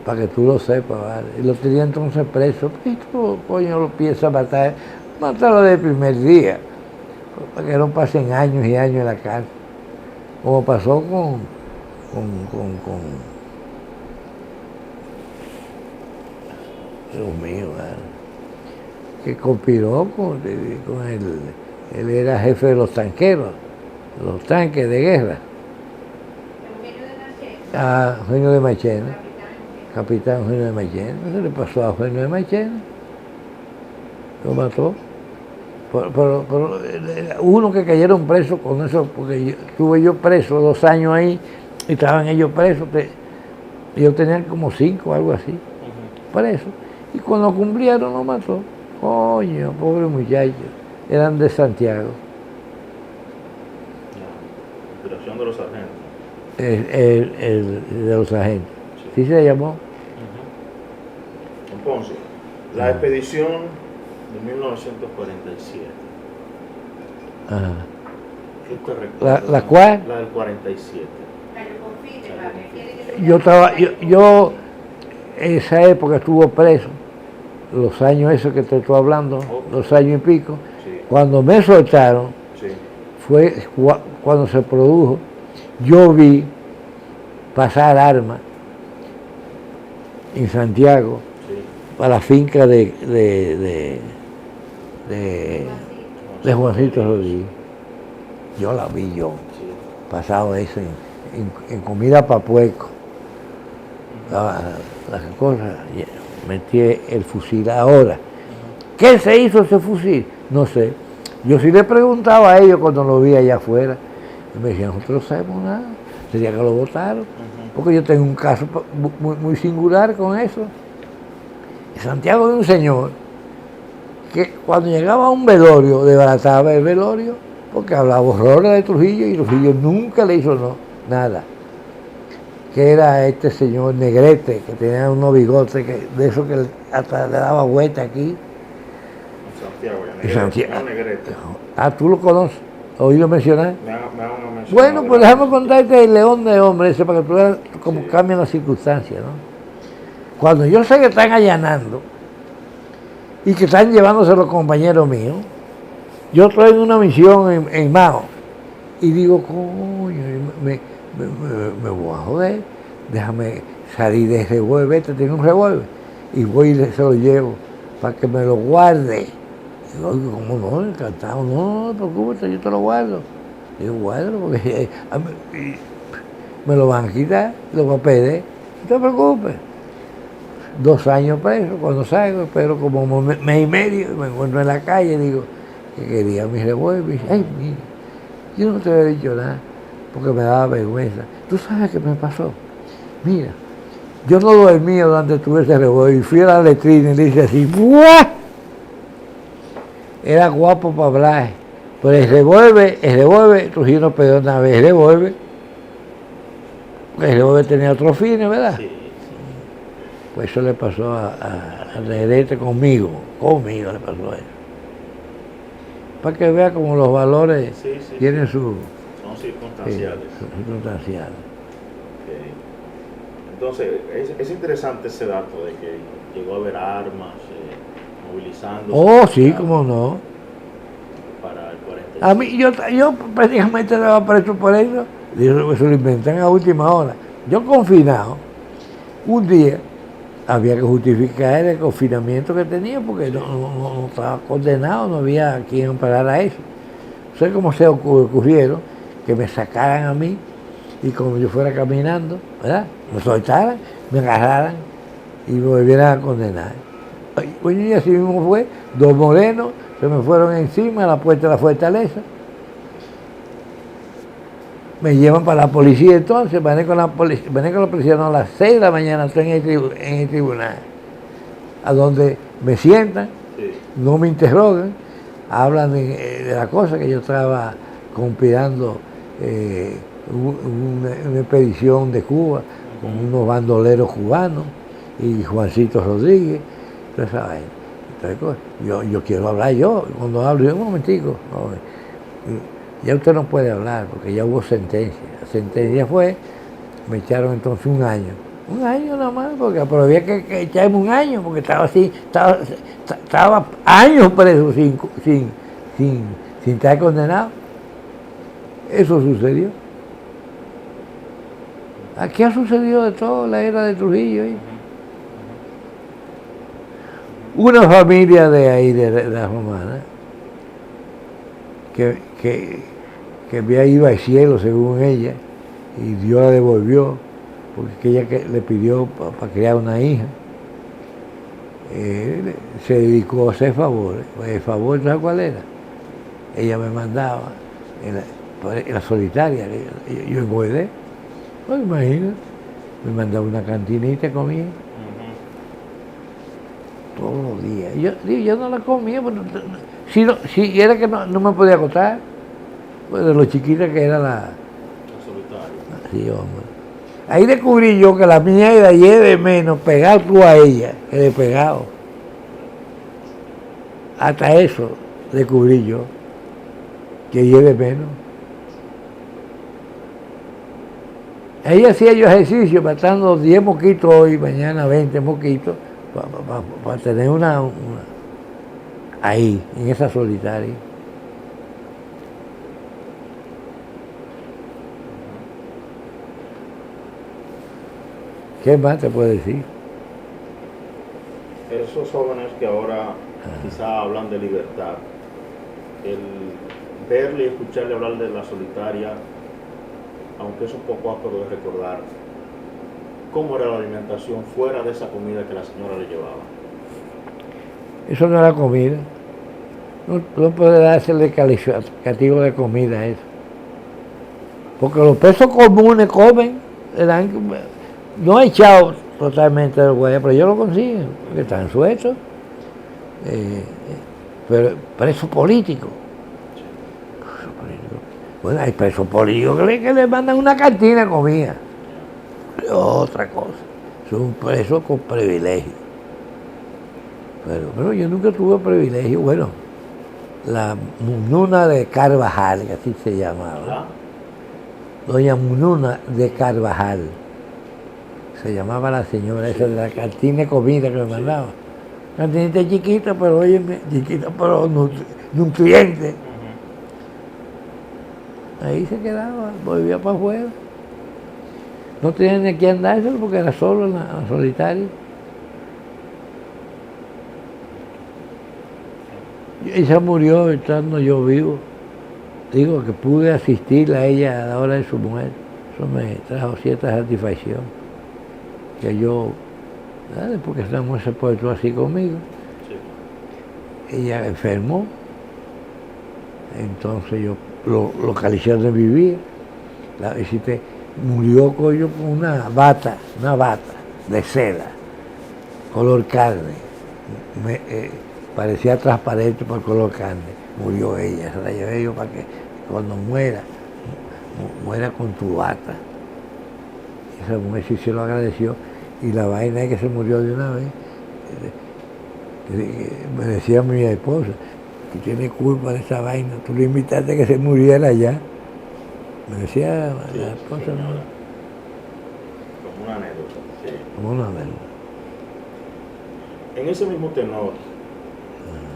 Para que tú lo sepas, ¿vale? Y lo tenía entonces preso. ¿Y tú, coño, lo piensas matar? Matarlo desde el primer día, para que no pasen años y años en la cárcel. Como pasó con Dios mío, ¿vale? Que conspiró con él era jefe de los tanqueros, los tanques de guerra. Eugenio de Machena. Capitán Eugenio de Machena. ¿Qué le pasó a Eugenio de Machena? Lo mató. Pero uno que cayeron presos con eso, porque estuve yo preso 2 años ahí y estaban ellos presos. Ellos tenían como 5 o algo así, presos. Y cuando cumplieron lo mató. Coño, pobre muchacho. Eran de Santiago. La operación de los sargentos. El de los agentes. Sí se llamó. Don Poncio, la expedición de 1947. Ajá. ¿Qué usted recuerda? ¿La cuál? La del 47. Yo esa época estuvo preso, los años esos que te estoy hablando, 2 años y pico. Sí. Cuando me soltaron, Sí. fue cuando se produjo, yo vi pasar armas en Santiago para la finca de Juancito Rodríguez. Yo la vi pasado eso en comida para puerco. Las cosas, metí el fusil. Ahora, ¿qué se hizo ese fusil? No sé. Yo sí le preguntaba a ellos cuando lo vi allá afuera, y me decían, nosotros no sabemos nada, sería que lo votaron, porque yo tengo un caso muy singular con eso. En Santiago de un señor que cuando llegaba a un velorio, desbarataba el velorio, porque hablaba horrores de Trujillo, y Trujillo nunca le hizo nada. Que era este señor Negrete, que tenía unos bigotes, de eso que hasta le daba vuelta aquí. Santiago, Negrete. Ah, ¿tú lo conoces? ¿Oído mencionar? Bueno, pues déjame contarte el león de hombre ese para que tú veas cómo cambian las circunstancias, ¿no? Cuando yo sé que están allanando y que están llevándose los compañeros míos, yo estoy en una misión en Mao y digo, coño, me voy a joder, déjame salir de ese revólver, tengo un revólver, y voy y se lo llevo para que me lo guarde. Digo, ¿cómo no? Encantado, no te preocupes, yo te lo guardo. Digo, guárdalo porque me lo van a quitar, lo voy a pedir, no te preocupes. 2 años preso, cuando salgo, espero como un mes y medio, me encuentro en la calle, digo, que quería mi revólver, y dice, ay, mira, yo no te había dicho nada, porque me daba vergüenza. ¿Tú sabes qué me pasó? Mira, yo no dormía durante tuve ese revólver, y fui a la letrina y le hice así, ¡buah! Era guapo para hablar, pero el revólver, Trujillo no pidió una vez el revólver tenía otros fines, ¿verdad? Sí. Pues eso le pasó a Negrete conmigo le pasó eso. Para que vea como los valores tienen su... Son circunstanciales. Son circunstanciales. Okay. Entonces, es interesante ese dato de que llegó a haber armas, movilizando. Oh, sí, cómo no. Para el 45. A mí, yo prácticamente estaba preso por eso. Eso lo inventan a última hora. Yo confinado, un día había que justificar el confinamiento que tenía porque no estaba condenado, no había quien amparara eso. No sé cómo se ocurrieron que me sacaran a mí y como yo fuera caminando, ¿verdad? Me soltaran, me agarraran y me volvieran a condenar. Bueno, y así mismo fue, 2 morenos se me fueron encima a la puerta de la fortaleza. Me llevan para la policía entonces, vine con la policía a las 6 de la mañana, estoy en el tribunal, a donde me sientan, no me interrogan, hablan de la cosa que yo estaba conspirando una expedición de Cuba con unos bandoleros cubanos y Juancito Rodríguez, toda esa vaina. Entonces, yo quiero hablar cuando hablo, un momentico, ya usted no puede hablar porque ya hubo sentencia. La sentencia fue, me echaron entonces 1 año. 1 año nada más, pero había que echarme 1 año porque estaba años preso sin estar condenado. Eso sucedió. Aquí ha sucedido de todo la era de Trujillo. Una familia de ahí, de la romana, que había ido al cielo según ella y Dios la devolvió porque ella le pidió para criar una hija, se dedicó a hacer favores. El favor, ¿sabes cuál era? Ella me mandaba en la solitaria, yo engordé, pues imagínate, me mandaba una cantinita, comía todos los días. Yo no la comía, pero si era que no me podía acostar, pues de lo chiquita que era la solitaria. Sí, hombre. Ahí descubrí yo que la mía era de menos pegar tú a ella que de pegado. Hasta eso descubrí yo, que de menos. Ahí hacía yo ejercicio, matando 10 mosquitos hoy, mañana 20 mosquitos, para tener una ahí, en esa solitaria. ¿Qué más te puedo decir? Esos jóvenes que ahora quizá hablan de libertad, el verle y escucharle hablar de la solitaria, aunque es un poco áspero de recordar, ¿cómo era la alimentación fuera de esa comida que la señora le llevaba? Eso no era comida. No puede dársele calificativo de comida a eso. Porque los pesos comunes comen, no echado totalmente del huella, pero ellos lo consiguen, porque están sueltos. Pero presos políticos. Bueno, hay presos políticos que le mandan una cantina de comida. Otra cosa. Son presos con privilegio. Pero yo nunca tuve privilegio. Bueno, la Mununa de Carvajal, que así se llamaba. ¿Ah? Doña Mununa de Carvajal. Se llamaba la señora esa de la cantina de comida que me mandaba. Cantinita chiquita, pero óyeme, chiquita, pero nutriente. Ahí se quedaba, volvía para afuera. No tenía ni a quién dárselo porque era solo en la solitaria. Ella murió estando yo vivo. Digo que pude asistirla a ella a la hora de su muerte. Eso me trajo cierta satisfacción. Que yo, porque esta mujer se portó así conmigo. Sí. Ella enfermó. Entonces yo lo localicé donde vivía. La visité. Murió con una bata de seda, color carne. Parecía transparente por color carne. Murió ella, se la llevé yo para que cuando muera con tu bata. Esa mujer sí se lo agradeció. Y la vaina es que se murió de una vez. Me decía mi esposa, que tiene culpa de esa vaina, tú le invitaste a que se muriera ya. Me decía la esposa, ¿no? Como una anécdota. Sí. Como una anécdota. En ese mismo tenor,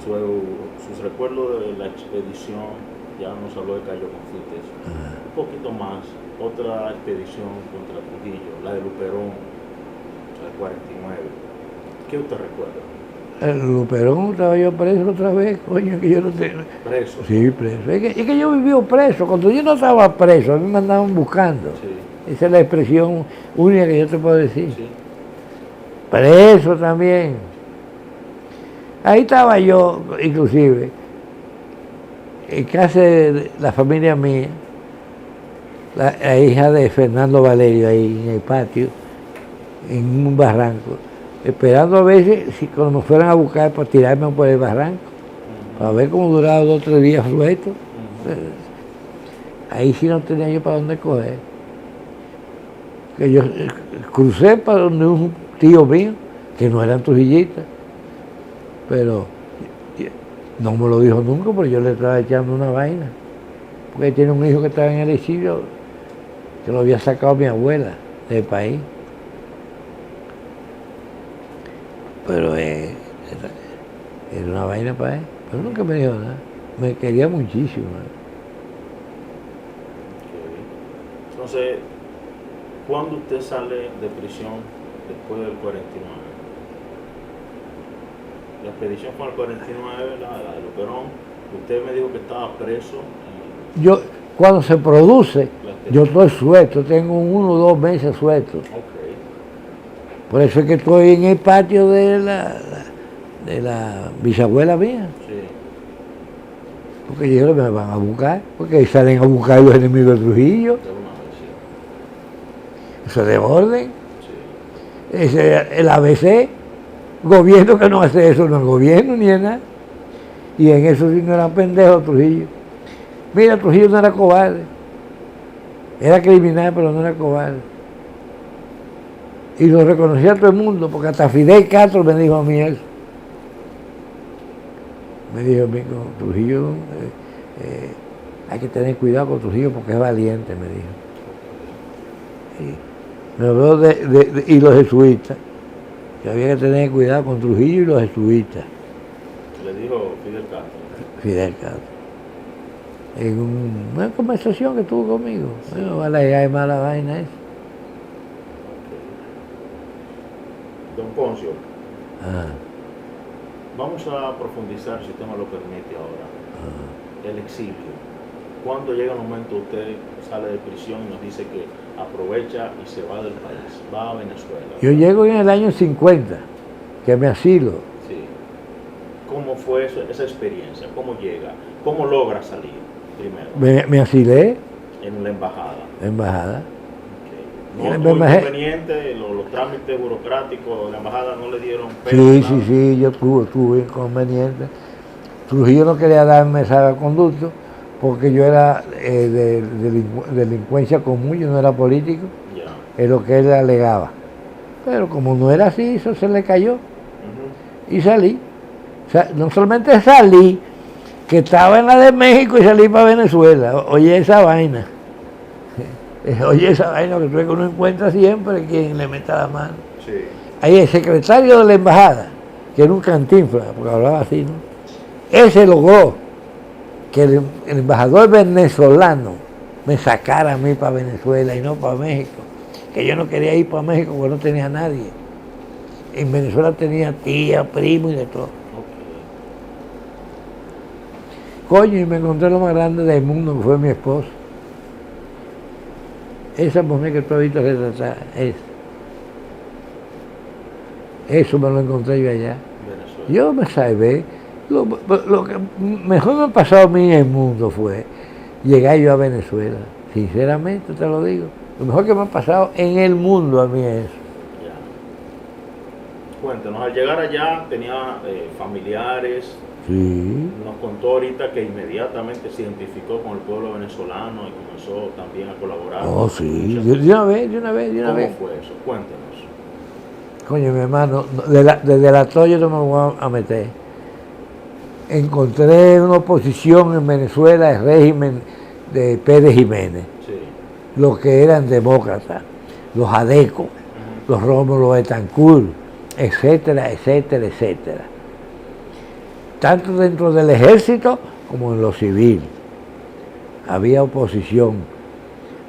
sus recuerdos de la expedición, ya nos habló de Cayo Confites, un poquito más, otra expedición contra Trujillo, la de Luperón, el 49. ¿Qué usted recuerda? El Luperón estaba yo preso otra vez, coño, que yo no tengo. ¿Preso? Sí, preso. Es que yo viví preso. Cuando yo no estaba preso, a mí me andaban buscando. Sí. Esa es la expresión única que yo te puedo decir. Sí. Preso también. Ahí estaba yo, inclusive, en casa de la familia mía, la hija de Fernando Valerio, ahí en el patio, en un barranco, esperando a ver si cuando me fueran a buscar para tirarme por el barranco, para ver cómo duraba 2 o 3 días suelto. Ahí sí no tenía yo para dónde coger. Que yo crucé para donde un tío mío, que no eran trujillistas, pero no me lo dijo nunca porque yo le estaba echando una vaina. Porque tiene un hijo que estaba en el exilio, que lo había sacado mi abuela del país. Pero era una vaina para él. Pero nunca me dijo nada. Me quería muchísimo. Entonces, ¿cuándo usted sale de prisión después del 49? La expedición fue al 49, la de Luperón. Usted me dijo que estaba preso. Yo, cuando se produce, yo estoy suelto, tengo 1 o 2 meses suelto. Okay. Por eso es que estoy en el patio de la bisabuela mía. Sí. Porque ellos me van a buscar, porque ahí salen a buscar los enemigos de Trujillo. Eso es de orden. Sí. El ABC, gobierno que no hace eso, no es gobierno ni es nada. Y en eso sí no era pendejo Trujillo. Mira, Trujillo no era cobarde. Era criminal, pero no era cobarde. Y lo reconocía todo el mundo, porque hasta Fidel Castro me dijo a mí eso. Me dijo a mí, con Trujillo, hay que tener cuidado con Trujillo porque es valiente, me dijo. Y me habló y los jesuitas, que había que tener cuidado con Trujillo y los jesuitas. Le dijo Fidel Castro. Fidel Castro. En una conversación que tuvo conmigo. Bueno, vale, hay mala vaina eso. Don Poncio, Ah, vamos a profundizar, si usted me lo permite ahora, ah. el exilio. Cuando llega el momento usted sale de prisión y nos dice que aprovecha y se va del país, va a Venezuela? Yo llego en el año 50, que me asilo. Sí. ¿Cómo fue esa experiencia? ¿Cómo llega? ¿Cómo logra salir primero? Me asilé En la embajada. en la embajada. Okay. No Me tuvo embajé. inconveniente, los trámites burocráticos de la embajada no le dieron Sí, nada. sí, sí, yo tuve inconvenientes. Trujillo no quería darme salvoconducto porque yo era de delincuencia común, yo no era político, Ya. es lo que él alegaba. Pero como no era así, eso se le cayó Ujú. y salí. O sea, no solamente salí, que estaba en la de México y salí para Venezuela. Oye esa vaina. Oye esa vaina que uno encuentra siempre quien le meta la mano. Sí. Ahí el secretario de la embajada, que era un cantinflas, porque hablaba así, ¿no? Ese logró que el embajador venezolano me sacara a mí para Venezuela y no para México. Que yo no quería ir para México porque no tenía nadie. En Venezuela tenía tía, primo y de todo. Ok. Coño, y me encontré lo más grande del mundo, que fue mi esposa. Esa mujer que tú has visto retratada, eso me lo encontré yo allá. Venezuela. Yo me salvé. Lo que mejor me ha pasado a mí en el mundo fue llegar yo a Venezuela. Sinceramente te lo digo. Lo mejor que me ha pasado en el mundo a mí es eso. Ya. Cuéntanos, al llegar allá tenía familiares. Sí. Nos contó ahorita que inmediatamente se identificó con el pueblo venezolano y comenzó también a colaborar. Oh, sí. Muchas De cosas. una vez, de una vez, de una ¿Cómo vez. fue eso? Cuéntanos. Coño, mi hermano, desde la toalla no me voy a meter. Encontré una oposición en Venezuela al régimen de Pérez Jiménez, Sí. los que eran demócratas, los Adeco, los Rómulo Betancourt, etcétera, etcétera, etcétera. Tanto dentro del ejército como en lo civil. Había oposición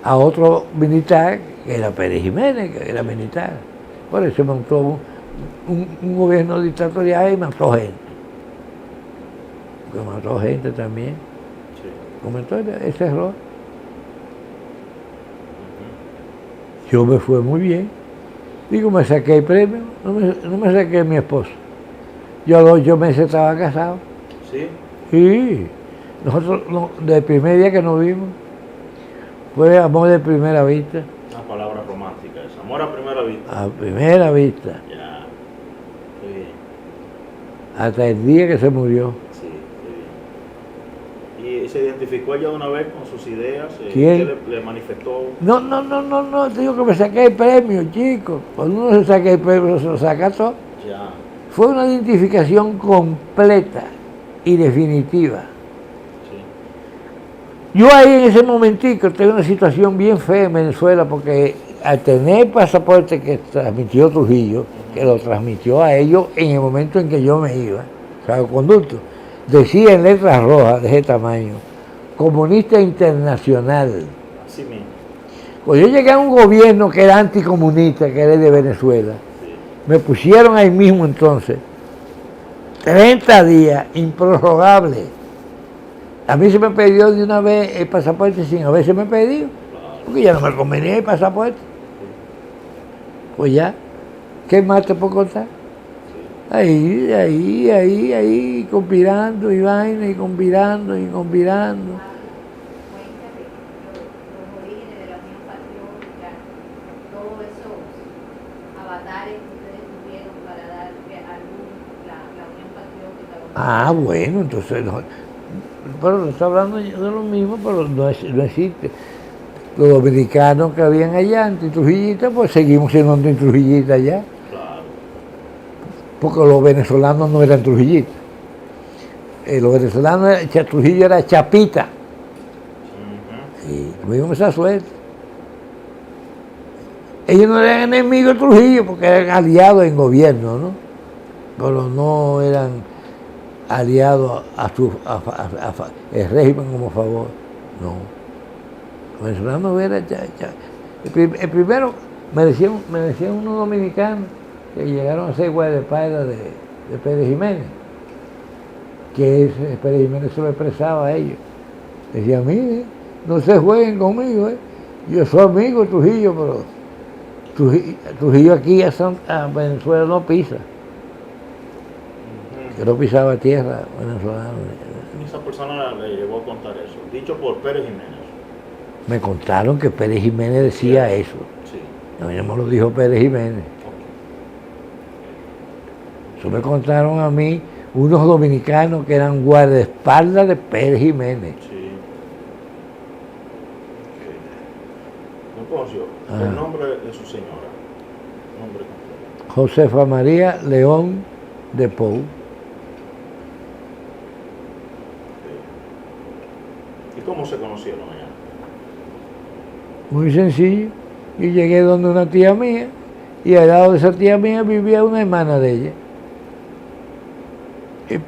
a otro militar, que era Pérez Jiménez, que era militar. Por eso montó un gobierno dictatorial y mató gente. Que mató gente también. Sí. Comentó ese error. Yo me fue muy bien. Digo, me saqué el premio, no me saqué mi esposo. Yo a los 8 meses estaba casado. ¿Sí? Sí. Nosotros, desde el primer día que nos vimos, fue amor de primera vista. Una palabra romántica esa. Amor a primera vista. A primera vista. Ya. Qué bien. Hasta el día que se murió. Sí, qué bien. ¿Y se identificó ella de una vez con sus ideas? ¿Quién? ¿Qué le manifestó? No, te digo que me saqué el premio, chico. Cuando uno se saca el premio, se lo saca todo. Ya. Fue una identificación completa y definitiva. Sí. Yo ahí en ese momentico tengo una situación bien fea en Venezuela porque al tener el pasaporte que transmitió Trujillo, que lo transmitió a ellos en el momento en que yo me iba, salvoconducto, decía en letras rojas de ese tamaño, comunista internacional. Así mismo. Cuando yo llegué a un gobierno que era anticomunista, que era de Venezuela, Sí. me pusieron ahí mismo entonces 30 días, improrrogable. A mí se me pidió de una vez el pasaporte sin haberse me pedido, Claro. porque ya no me convenía el pasaporte. Pues ya, ¿qué más te puedo contar? Sí. Ahí, conspirando y vaina, y conspirando, y conspirando. Cuéntame los orígenes de la Unión Patriótica, todos esos avatares que ustedes tuvieron para dar la Unión Patriótica. Ah, bueno, entonces, pero no está hablando de lo mismo, pero no existe. Los dominicanos que habían allá, antitrujillistas, pues seguimos siendo antitrujillistas allá, Claro. porque los venezolanos no eran trujillistas. Los venezolanos, Trujillo era chapita, Ujú. y tuvimos esa suerte. Ellos no eran enemigos de Trujillo porque eran aliados en gobierno, ¿no? Pero no eran aliados el régimen como favor, no. Los venezolanos eran el primero me decían unos dominicanos, que llegaron a ser guardaespaldas de Pérez Jiménez, que Pérez Jiménez se lo expresaba a ellos. Decía, mire, no se jueguen conmigo, yo soy amigo de Trujillo, pero Trujillo aquí a Venezuela no pisa. Que no pisaba tierra venezolana. Esa persona le llegó a contar eso, dicho por Pérez Jiménez. Me contaron que Pérez Jiménez decía eso. Sí. A mí no me lo dijo Pérez Jiménez. Eso me contaron a mí unos dominicanos que eran guardaespaldas de Pérez Jiménez. Sí. Don Poncio, el nombre de su señora. Nombre completo. Josefa María León de Pou. ¿Y cómo se conocieron allá? Muy sencillo. Yo llegué donde una tía mía y al lado de esa tía mía vivía una hermana de ella. Y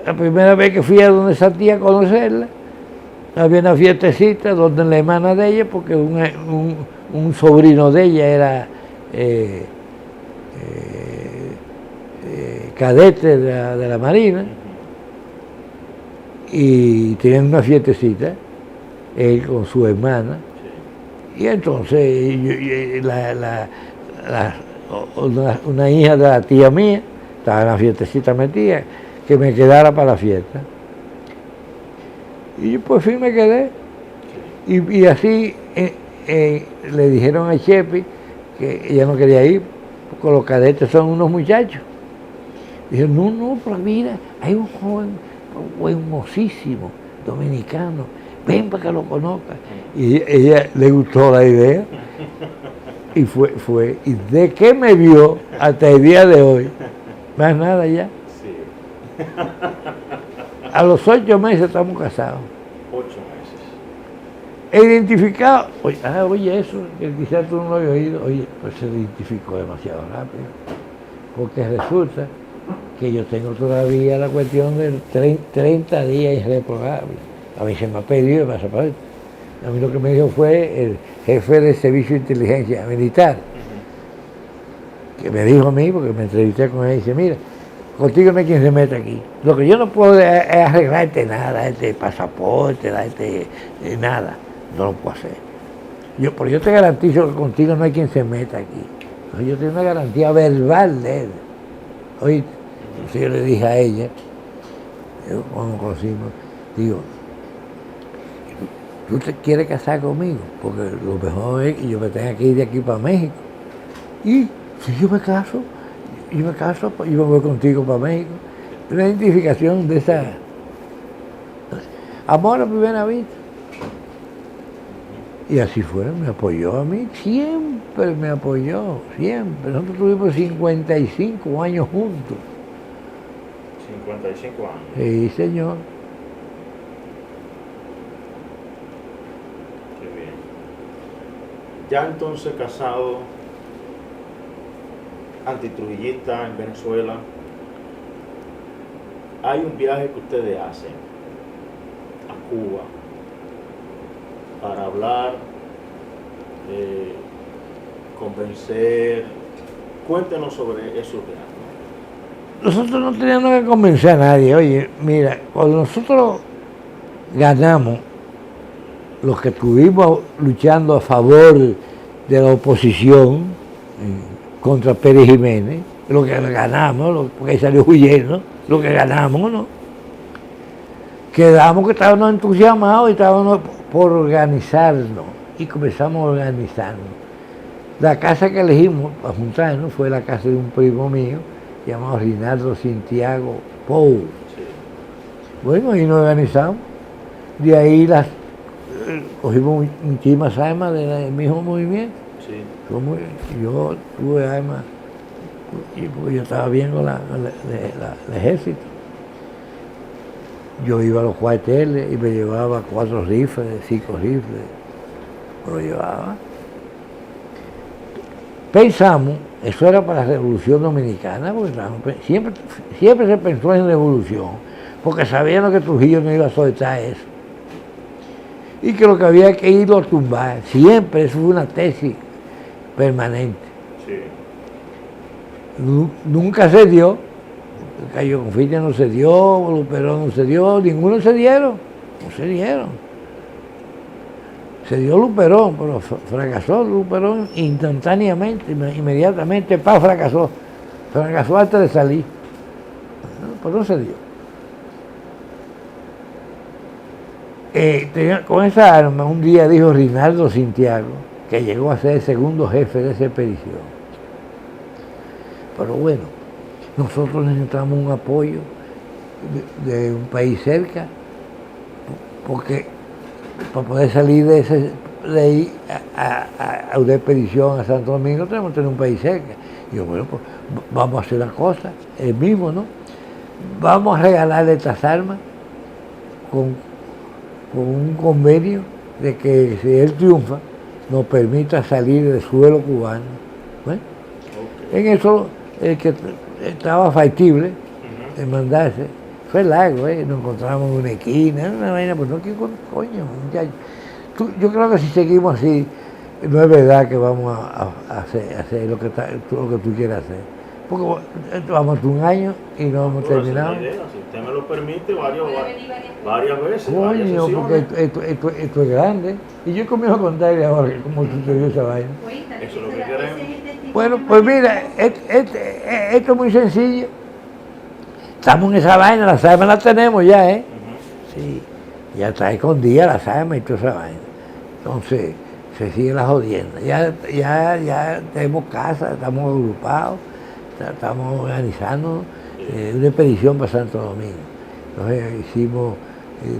la primera vez que fui a donde esa tía a conocerla, había una fiestecita donde la hermana de ella, porque un sobrino de ella era cadete de la Marina, y tenían una fiestecita, él con su hermana. Y entonces una hija de la tía mía estaba en la fiestecita metida, que me quedara para la fiesta. Y yo por fin me quedé. Y así le dijeron a Chepi que ella no quería ir, porque los cadetes son unos muchachos. Dijo, no, pero mira, hay un joven hermosísimo, dominicano, ven para que lo conozca. Y ella le gustó la idea y fue. Y de que me vio hasta el día de hoy, más nada ya. Sí. A los 8 meses estamos casados. 8 meses. Identificado, oye eso, que quizás tú no lo habías oído, oye, pues se identificó demasiado rápido, porque resulta que yo tengo todavía la cuestión del 30 días irreprobable. A mí se me ha pedido el pasaporte. A mí lo que me dijo fue el jefe del Servicio de Inteligencia Militar, que me dijo a mí, porque me entrevisté con él, y dice, mira, contigo no hay quien se meta aquí. Lo que yo no puedo es arreglarte nada, este pasaporte, nada. No lo puedo hacer. Pero yo te garantizo que contigo no hay quien se meta aquí. Entonces yo tengo una garantía verbal de él. Oye, yo le dije a ella, cuando nos conocimos, digo, ¿tú te quieres casar conmigo? Porque lo mejor es que yo me tenga que ir de aquí para México. Y si yo me caso, pues yo me voy contigo para México. Una identificación de esa amor a primera vista. Y así fue, me apoyó a mí, siempre me apoyó, siempre. Nosotros tuvimos 55 años juntos. 55 años. Sí, señor. Qué bien. Ya entonces casado, antitrujillista en Venezuela, hay un viaje que ustedes hacen a Cuba para hablar, convencer. Cuéntenos sobre esos viajes. Nosotros no teníamos que convencer a nadie. Oye, mira, cuando nosotros ganamos, los que estuvimos luchando a favor de la oposición contra Pérez Jiménez, lo que ganamos, porque salió huyendo, lo que ganamos, ¿no? Quedamos que estábamos entusiasmados y estábamos por organizarnos, y comenzamos a organizarnos. La casa que elegimos para juntarnos fue la casa de un primo mío, llamado Rinaldo Santiago Pou. Sí. Bueno, ahí nos organizamos. De ahí cogimos muchísimas armas del mismo movimiento. Sí. Yo tuve armas, porque yo estaba bien con el ejército. Yo iba a los cuarteles y me llevaba 4 rifles, 5 rifles. Me lo llevaba. Pensamos, eso era para la Revolución Dominicana, porque siempre se pensó en revolución, porque sabían que Trujillo no iba a soltar eso. Y que lo que había que irlo a tumbar, siempre, eso fue una tesis permanente. Sí. Nunca se dio. Cayo Confite no se dio, Luperón no se dio, ninguno se dieron. No se dieron. Se dio Luperón, pero fracasó Luperón instantáneamente, inmediatamente, fracasó. Fracasó antes de salir. Pues no se dio. Con esa arma, un día dijo Rinaldo Santiago, que llegó a ser el segundo jefe de esa expedición. Pero bueno, nosotros necesitamos un apoyo de un país cerca, porque para poder salir de ahí a una expedición a Santo Domingo tenemos que tener un país cerca. Y yo, bueno, pues vamos a hacer una cosa, el mismo, ¿no? Vamos a regalarle estas armas con un convenio de que si él triunfa, nos permita salir del suelo cubano. ¿Ves? Okay. En eso, el que estaba factible de mandarse, fue largo, nos encontramos en una esquina, una vaina, pues no, ¿qué coño, muchacho? Yo creo que si seguimos así, no es verdad que vamos a hacer lo que tú quieras hacer. Porque vamos a un año y no hemos terminado. Si usted me lo permite, varias veces. Coño, porque esto es grande. Y yo comienzo a contarle ahora cómo sucedió esa vaina. Eso es lo que queremos. Bueno, pues mira, esto es muy sencillo. Estamos en esa vaina, la armas la tenemos ya, ¿eh? Sí, ya está escondida las armas y toda esa vaina. Entonces, se sigue la jodienda. Ya tenemos casa, estamos agrupados. Estamos organizando una expedición para Santo Domingo. Entonces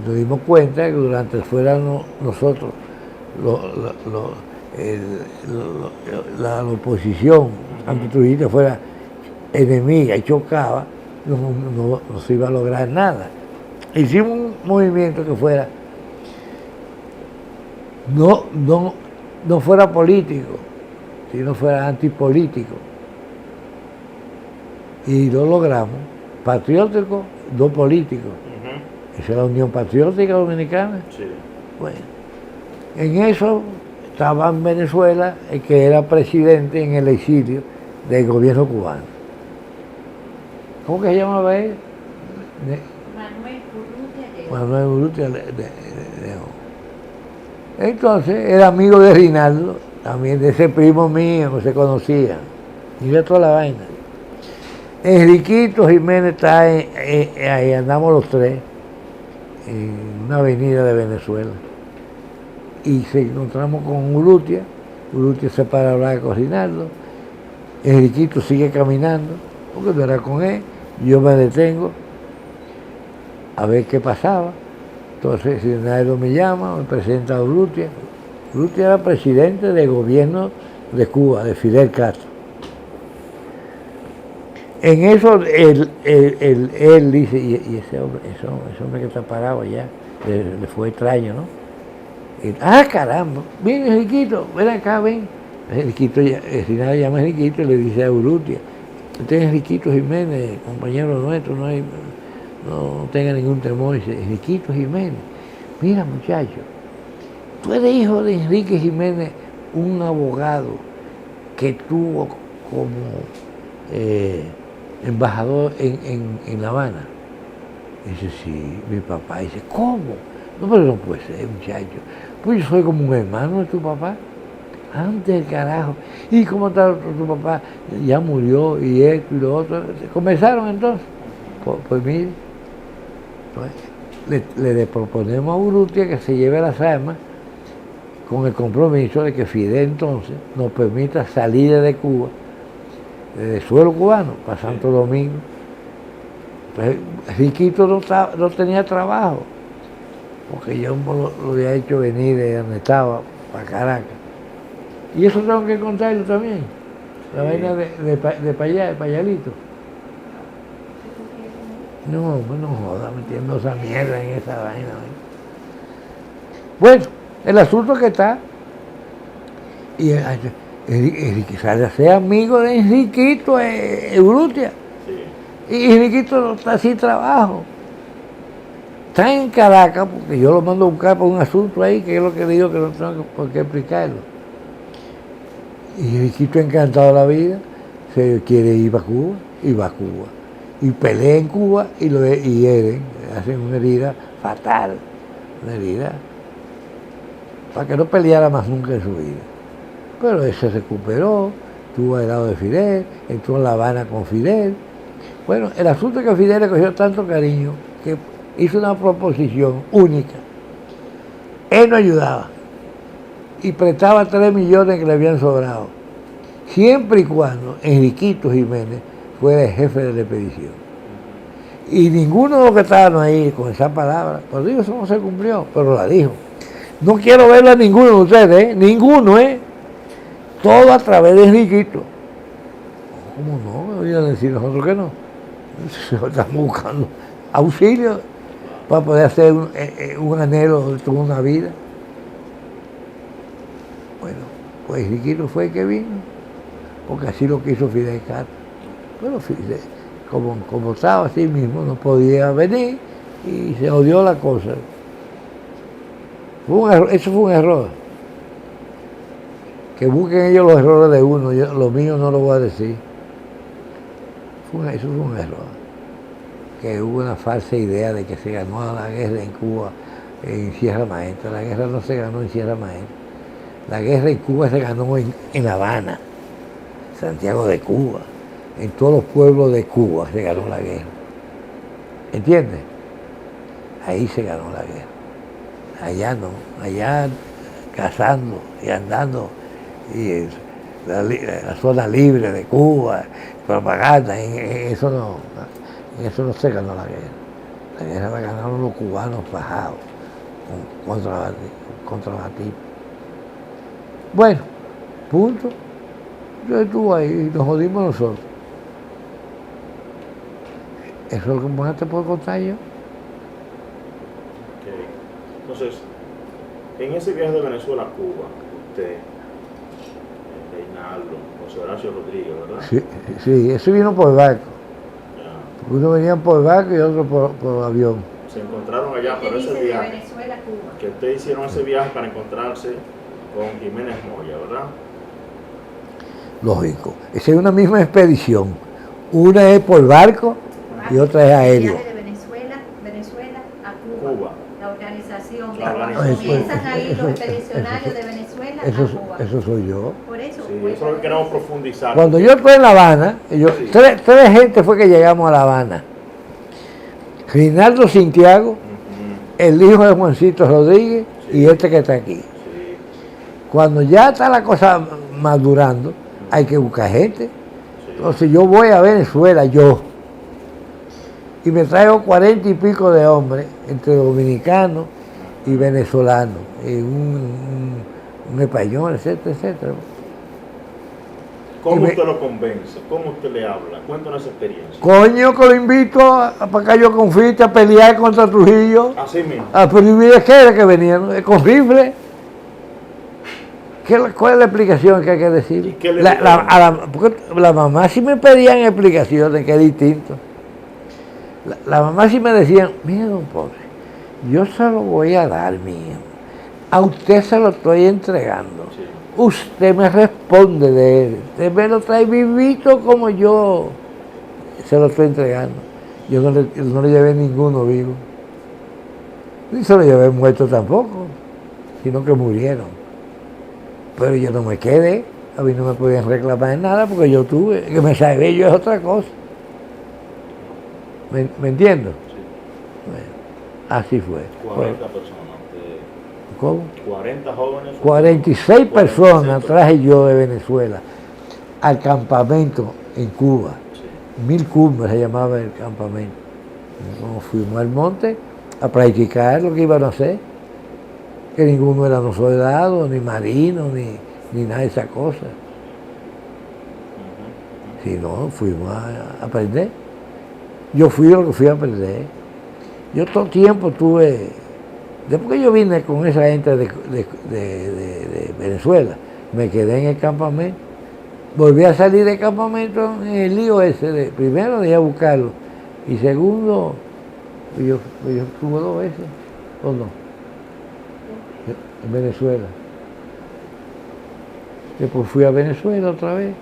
nos dimos cuenta que durante fuéramos nosotros, la oposición antitrujillista fuera enemiga y chocaba, no se iba a lograr nada. Hicimos un movimiento que fuera, no fuera político, sino fuera antipolítico. Y lo logramos, patriótico, no político. Esa es la Unión Patriótica Dominicana. Sí. Bueno, en eso estaba en Venezuela el que era presidente en el exilio del gobierno cubano. ¿Cómo que se llamaba él? Manuel Urrutia León. Entonces era amigo de Rinaldo, también de ese primo mío que se conocían. Y de toda la vaina. Enriquito Jiménez está ahí, andamos los tres, en una avenida de Venezuela. Y se encontramos con Urrutia se para hablar con Rinaldo, Enriquito sigue caminando, porque no era con él, yo me detengo a ver qué pasaba. Entonces Rinaldo me llama, me presenta a Urrutia. Urrutia era presidente del gobierno de Cuba, de Fidel Castro. En eso él dice, y ese hombre que está parado allá, le fue extraño, ¿no? Caramba, ven Enriquito, ven acá, ven. Enriquito, Rinaldo llama a Enriquito y le dice a Urrutia, usted es Enriquito Jiménez, compañero nuestro, no tenga ningún temor. Dice, Enriquito Jiménez, mira muchacho, tú eres hijo de Enrique Jiménez, un abogado que tuvo como embajador en La Habana. Dice, sí, mi papá. Dice, ¿cómo? No, pero no puede ser, muchacho. Pues yo soy como un hermano de tu papá. Antes del carajo. ¿Y cómo está tu papá? Ya murió, y esto y lo otro. Comenzaron entonces. Pues mire, le proponemos a Urrutia que se lleve las armas con el compromiso de que Fidel entonces nos permita salir de Cuba, desde el suelo cubano, para Santo Domingo. Pues Riquito no tenía trabajo, porque yo lo había hecho venir de donde estaba, para Caracas. Y eso tengo que contarlo también, la vaina de Payalito. No joda, metiendo esa mierda en esa vaina. Bueno, el asunto que está, y Enrique sea amigo de Enriquito Urrutia. Sí. Y Enriquito no está sin trabajo. Está en Caracas, porque yo lo mando a buscar por un asunto ahí, que es lo que digo que no tengo por qué explicarlo. Y Enriquito encantado de la vida, se quiere ir a Cuba, y va a Cuba. Y pelea en Cuba y lo hieren, hacen una herida fatal, una herida para que no peleara más nunca en su vida. Pero él se recuperó, estuvo al lado de Fidel, entró en La Habana con Fidel. Bueno, el asunto es que Fidel le cogió tanto cariño que hizo una proposición única. Él no ayudaba y prestaba 3 millones que le habían sobrado, siempre y cuando Enriquito Jiménez fuera el jefe de la expedición. Y ninguno de los que estaban ahí con esa palabra, pues digo, eso no se cumplió, pero la dijo. No quiero verla a ninguno de ustedes, ninguno, todo a través de Enriquito. ¿Cómo no? Iban a decir nosotros que no. Estamos buscando auxilio para poder hacer un anhelo de toda una vida. Bueno, pues Enriquito fue el que vino, porque así lo quiso Fidel Castro. Pero Fidel, como estaba así mismo, no podía venir y se odió la cosa. Eso fue un error. Que busquen ellos los errores de uno, los míos no lo voy a decir. Eso fue un error. Que hubo una falsa idea de que se ganó la guerra en Cuba, en Sierra Maestra. La guerra no se ganó en Sierra Maestra. La guerra en Cuba se ganó en La Habana, Santiago de Cuba, en todos los pueblos de Cuba se ganó la guerra. ¿Entiendes? Ahí se ganó la guerra. Allá no, allá cazando y andando, y la zona libre de Cuba, propaganda, en eso no se ganó la guerra. La guerra la ganaron los cubanos fajados contra la tipa. Bueno, punto. Yo estuve ahí y nos jodimos nosotros. Eso es lo que más te puedo contar yo. Okay. Entonces, en ese viaje de Venezuela a Cuba, usted, Reinaldo, José Horacio Rodríguez, ¿verdad? Sí, eso vino por barco. Ya. Uno venía por barco y otro por avión. Se encontraron allá por ese De viaje. Venezuela a Cuba. Que ustedes hicieron ese viaje para encontrarse con Jiménez Moya, ¿verdad? Lógico. Esa es una misma expedición. Una es por barco y otra es aéreo. El viaje de Venezuela a Cuba. La organización. La organización. Comienzan ahí los expedicionarios de Venezuela a Cuba. Eso soy yo. Por eso. Sí, eso es lo que queremos profundizar. Cuando yo estoy en La Habana, Sí. tres gente fue que llegamos a La Habana. Reinaldo Santiago, Ujú. el hijo de Juancito Rodríguez Sí. y este que está aquí. Sí. Cuando ya está la cosa madurando, hay que buscar gente. Sí. Entonces yo voy a Venezuela, y me traigo 40 y pico de hombres, entre dominicanos y venezolanos, y un español, etcétera, etcétera. ¿Cómo usted lo convence? ¿Cómo usted le habla? Cuéntanos esa experiencia. Coño, que lo invito para que yo confite a pelear contra Trujillo, Así mismo. a prohibir que era que venían, con rifle. ¿Cuál es la explicación que hay que decir? ¿Y qué le Porque la mamá sí me pedían explicaciones, que es distinto. La mamá sí me decían, mire, don Pobre, yo se lo voy a dar, mío. A usted se lo estoy entregando. Sí. Usted me responde de él. Usted me lo trae vivito como yo se lo estoy entregando. Yo no le llevé ninguno vivo. Ni se lo llevé muerto tampoco, sino que murieron. Pero yo no me quedé, a mí no me podían reclamar nada porque yo tuve, que me salvé yo es otra cosa. ¿Me entiendo? Sí. Bueno, así fue. 40 personas. ¿Cómo? 40 jóvenes. 46 personas traje yo de Venezuela al campamento en Cuba. Sí. 1000 cumbres se llamaba el campamento. Nos fuimos al monte a practicar lo que iban a hacer, que ninguno era soldados, ni marinos, ni nada de esas cosas. Ujú. Si no, fuimos a aprender. Yo fui lo que fui a aprender. Yo todo el tiempo tuve, después que yo vine con esa gente de Venezuela, me quedé en el campamento. Volví a salir del campamento en el lío ese, primero de ir a buscarlo, y segundo, yo estuve 2 veces, ¿o no? En Venezuela. Después fui a Venezuela otra vez,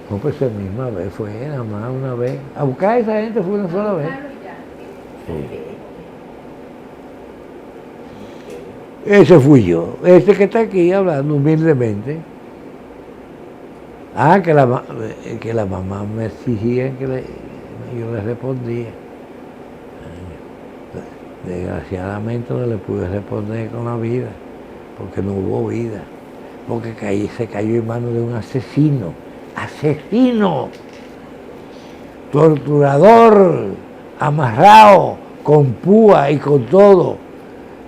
No, pues esa misma vez fue, nada más una vez. A buscar a esa gente fue una sola vez. Claro, ya. Sí. Ese fui yo, este que está aquí hablando humildemente. Ah, que la mamá me exigía yo le respondía. Desgraciadamente no le pude responder con la vida, porque no hubo vida, porque se cayó en manos de un asesino, torturador, amarrado, con púa y con todo,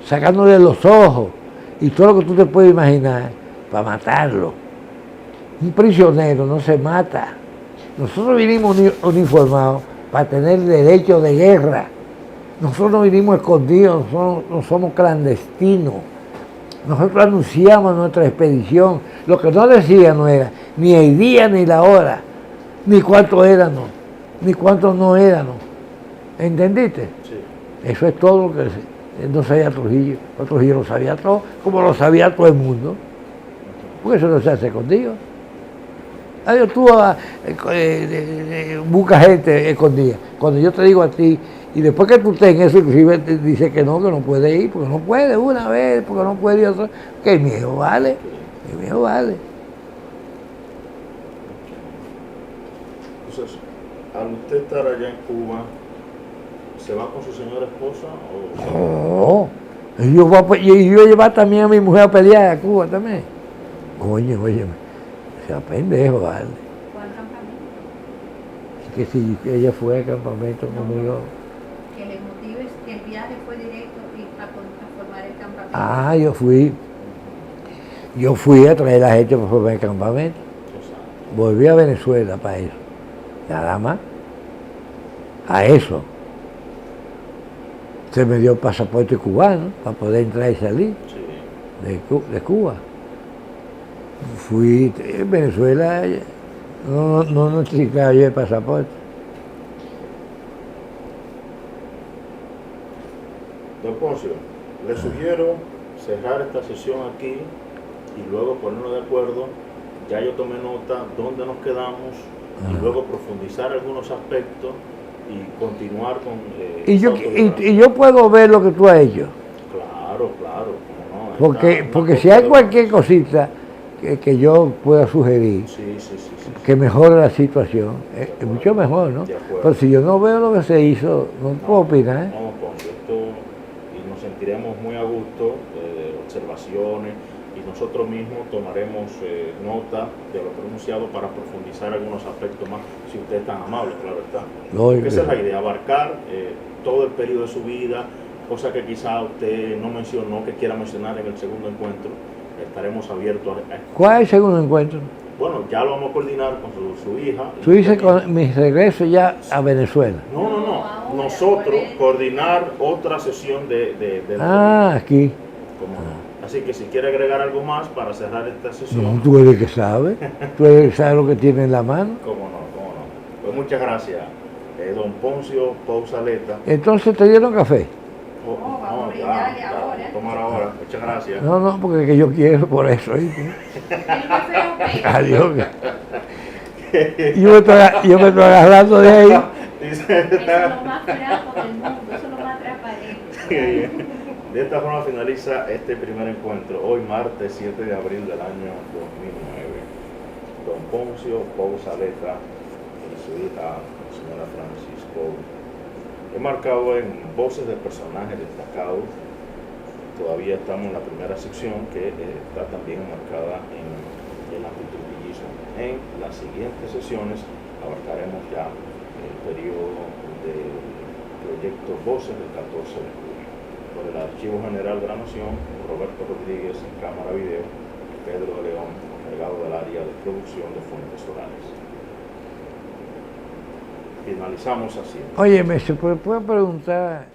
sacándole los ojos y todo lo que tú te puedes imaginar para matarlo. Un prisionero no se mata. Nosotros vinimos uniformados para tener derecho de guerra. Nosotros no vinimos escondidos, no somos clandestinos. Nosotros anunciamos nuestra expedición. Lo que no decía no era ni el día ni la hora, ni cuánto éramos, ni cuántos no éramos. ¿Entendiste? Sí. Eso es todo lo que no sabía Trujillo. Trujillo lo sabía todo, como lo sabía todo el mundo. Porque eso no se hace escondido. Adiós, tú buscas gente escondida. Cuando yo te digo a ti, y después que tú estés en eso, inclusive te dice que no puede ir, porque no puede una vez, porque no puede ir otra. Que miedo vale, que miedo vale. Entonces, al usted estar allá en Cuba, ¿se va con su señora esposa o...? No, yo voy a llevar también a mi mujer a pelear a Cuba también. Coño, óyeme. O sea, pendejo, vale. ¿Fue al campamento? Es que si ella fue al campamento conmigo. Que el motivo es que el viaje fue directo a formar el campamento. Ah, yo fui a traer a la gente para formar el campamento. Volví a Venezuela para eso. Nada más. A eso. Se me dio el pasaporte cubano para poder entrar y salir de Cuba. Fui en Venezuela, no necesitaba yo el pasaporte. Don Poncio, le sugiero cerrar esta sesión aquí y luego ponernos de acuerdo. Ya yo tomé nota dónde nos quedamos y luego profundizar algunos aspectos y continuar con... Y yo puedo ver lo que tú has hecho. Claro, cómo no. Porque si hay cualquier cosita que yo pueda sugerir sí. que mejore la situación, es mucho mejor, ¿no? Pero si yo no veo lo que se hizo, no puedo opinar. No, Poncio, y nos sentiremos muy a gusto de observaciones y nosotros mismos tomaremos nota de lo pronunciado para profundizar algunos aspectos más, si usted es tan amable, claro está. Porque esa es la idea, abarcar todo el periodo de su vida, cosa que quizá usted no mencionó, que quiera mencionar en el segundo encuentro. Estaremos abiertos a esto. ¿Cuál es el segundo encuentro? Bueno, ya lo vamos a coordinar con su hija. ¿Tú dices con mi regreso ya a Venezuela? No. Nosotros coordinar otra sesión de aquí. Así que si quiere agregar algo más para cerrar esta sesión. No, tú eres el que sabe. Tú eres el que sabe lo que tiene en la mano. Cómo no. Pues muchas gracias, don Poncio Pousaleta. Entonces, ¿te dieron café? Vamos a brindarle ahora. Tomar ahora. Muchas gracias. No, porque es que yo quiero por eso. Adiós. Yo me estoy agarrando de ahí. Eso es lo más flaco del mundo, eso es lo más transparente. De esta forma finaliza este primer encuentro, hoy martes 7 de abril del año 2009. Don Poncio Pousaleta y su hija, la señora Francisco, he marcado en voces de personajes destacados. Todavía estamos en la primera sección que está también marcada en el antitrujillismo. En las siguientes sesiones abarcaremos ya el periodo del proyecto Voces del 14 de julio. Por el Archivo General de la Nación, Roberto Rodríguez en Cámara Video, Pedro de León, encargado del área de producción de fuentes orales. Finalizamos así. Oye, ¿se puede preguntar?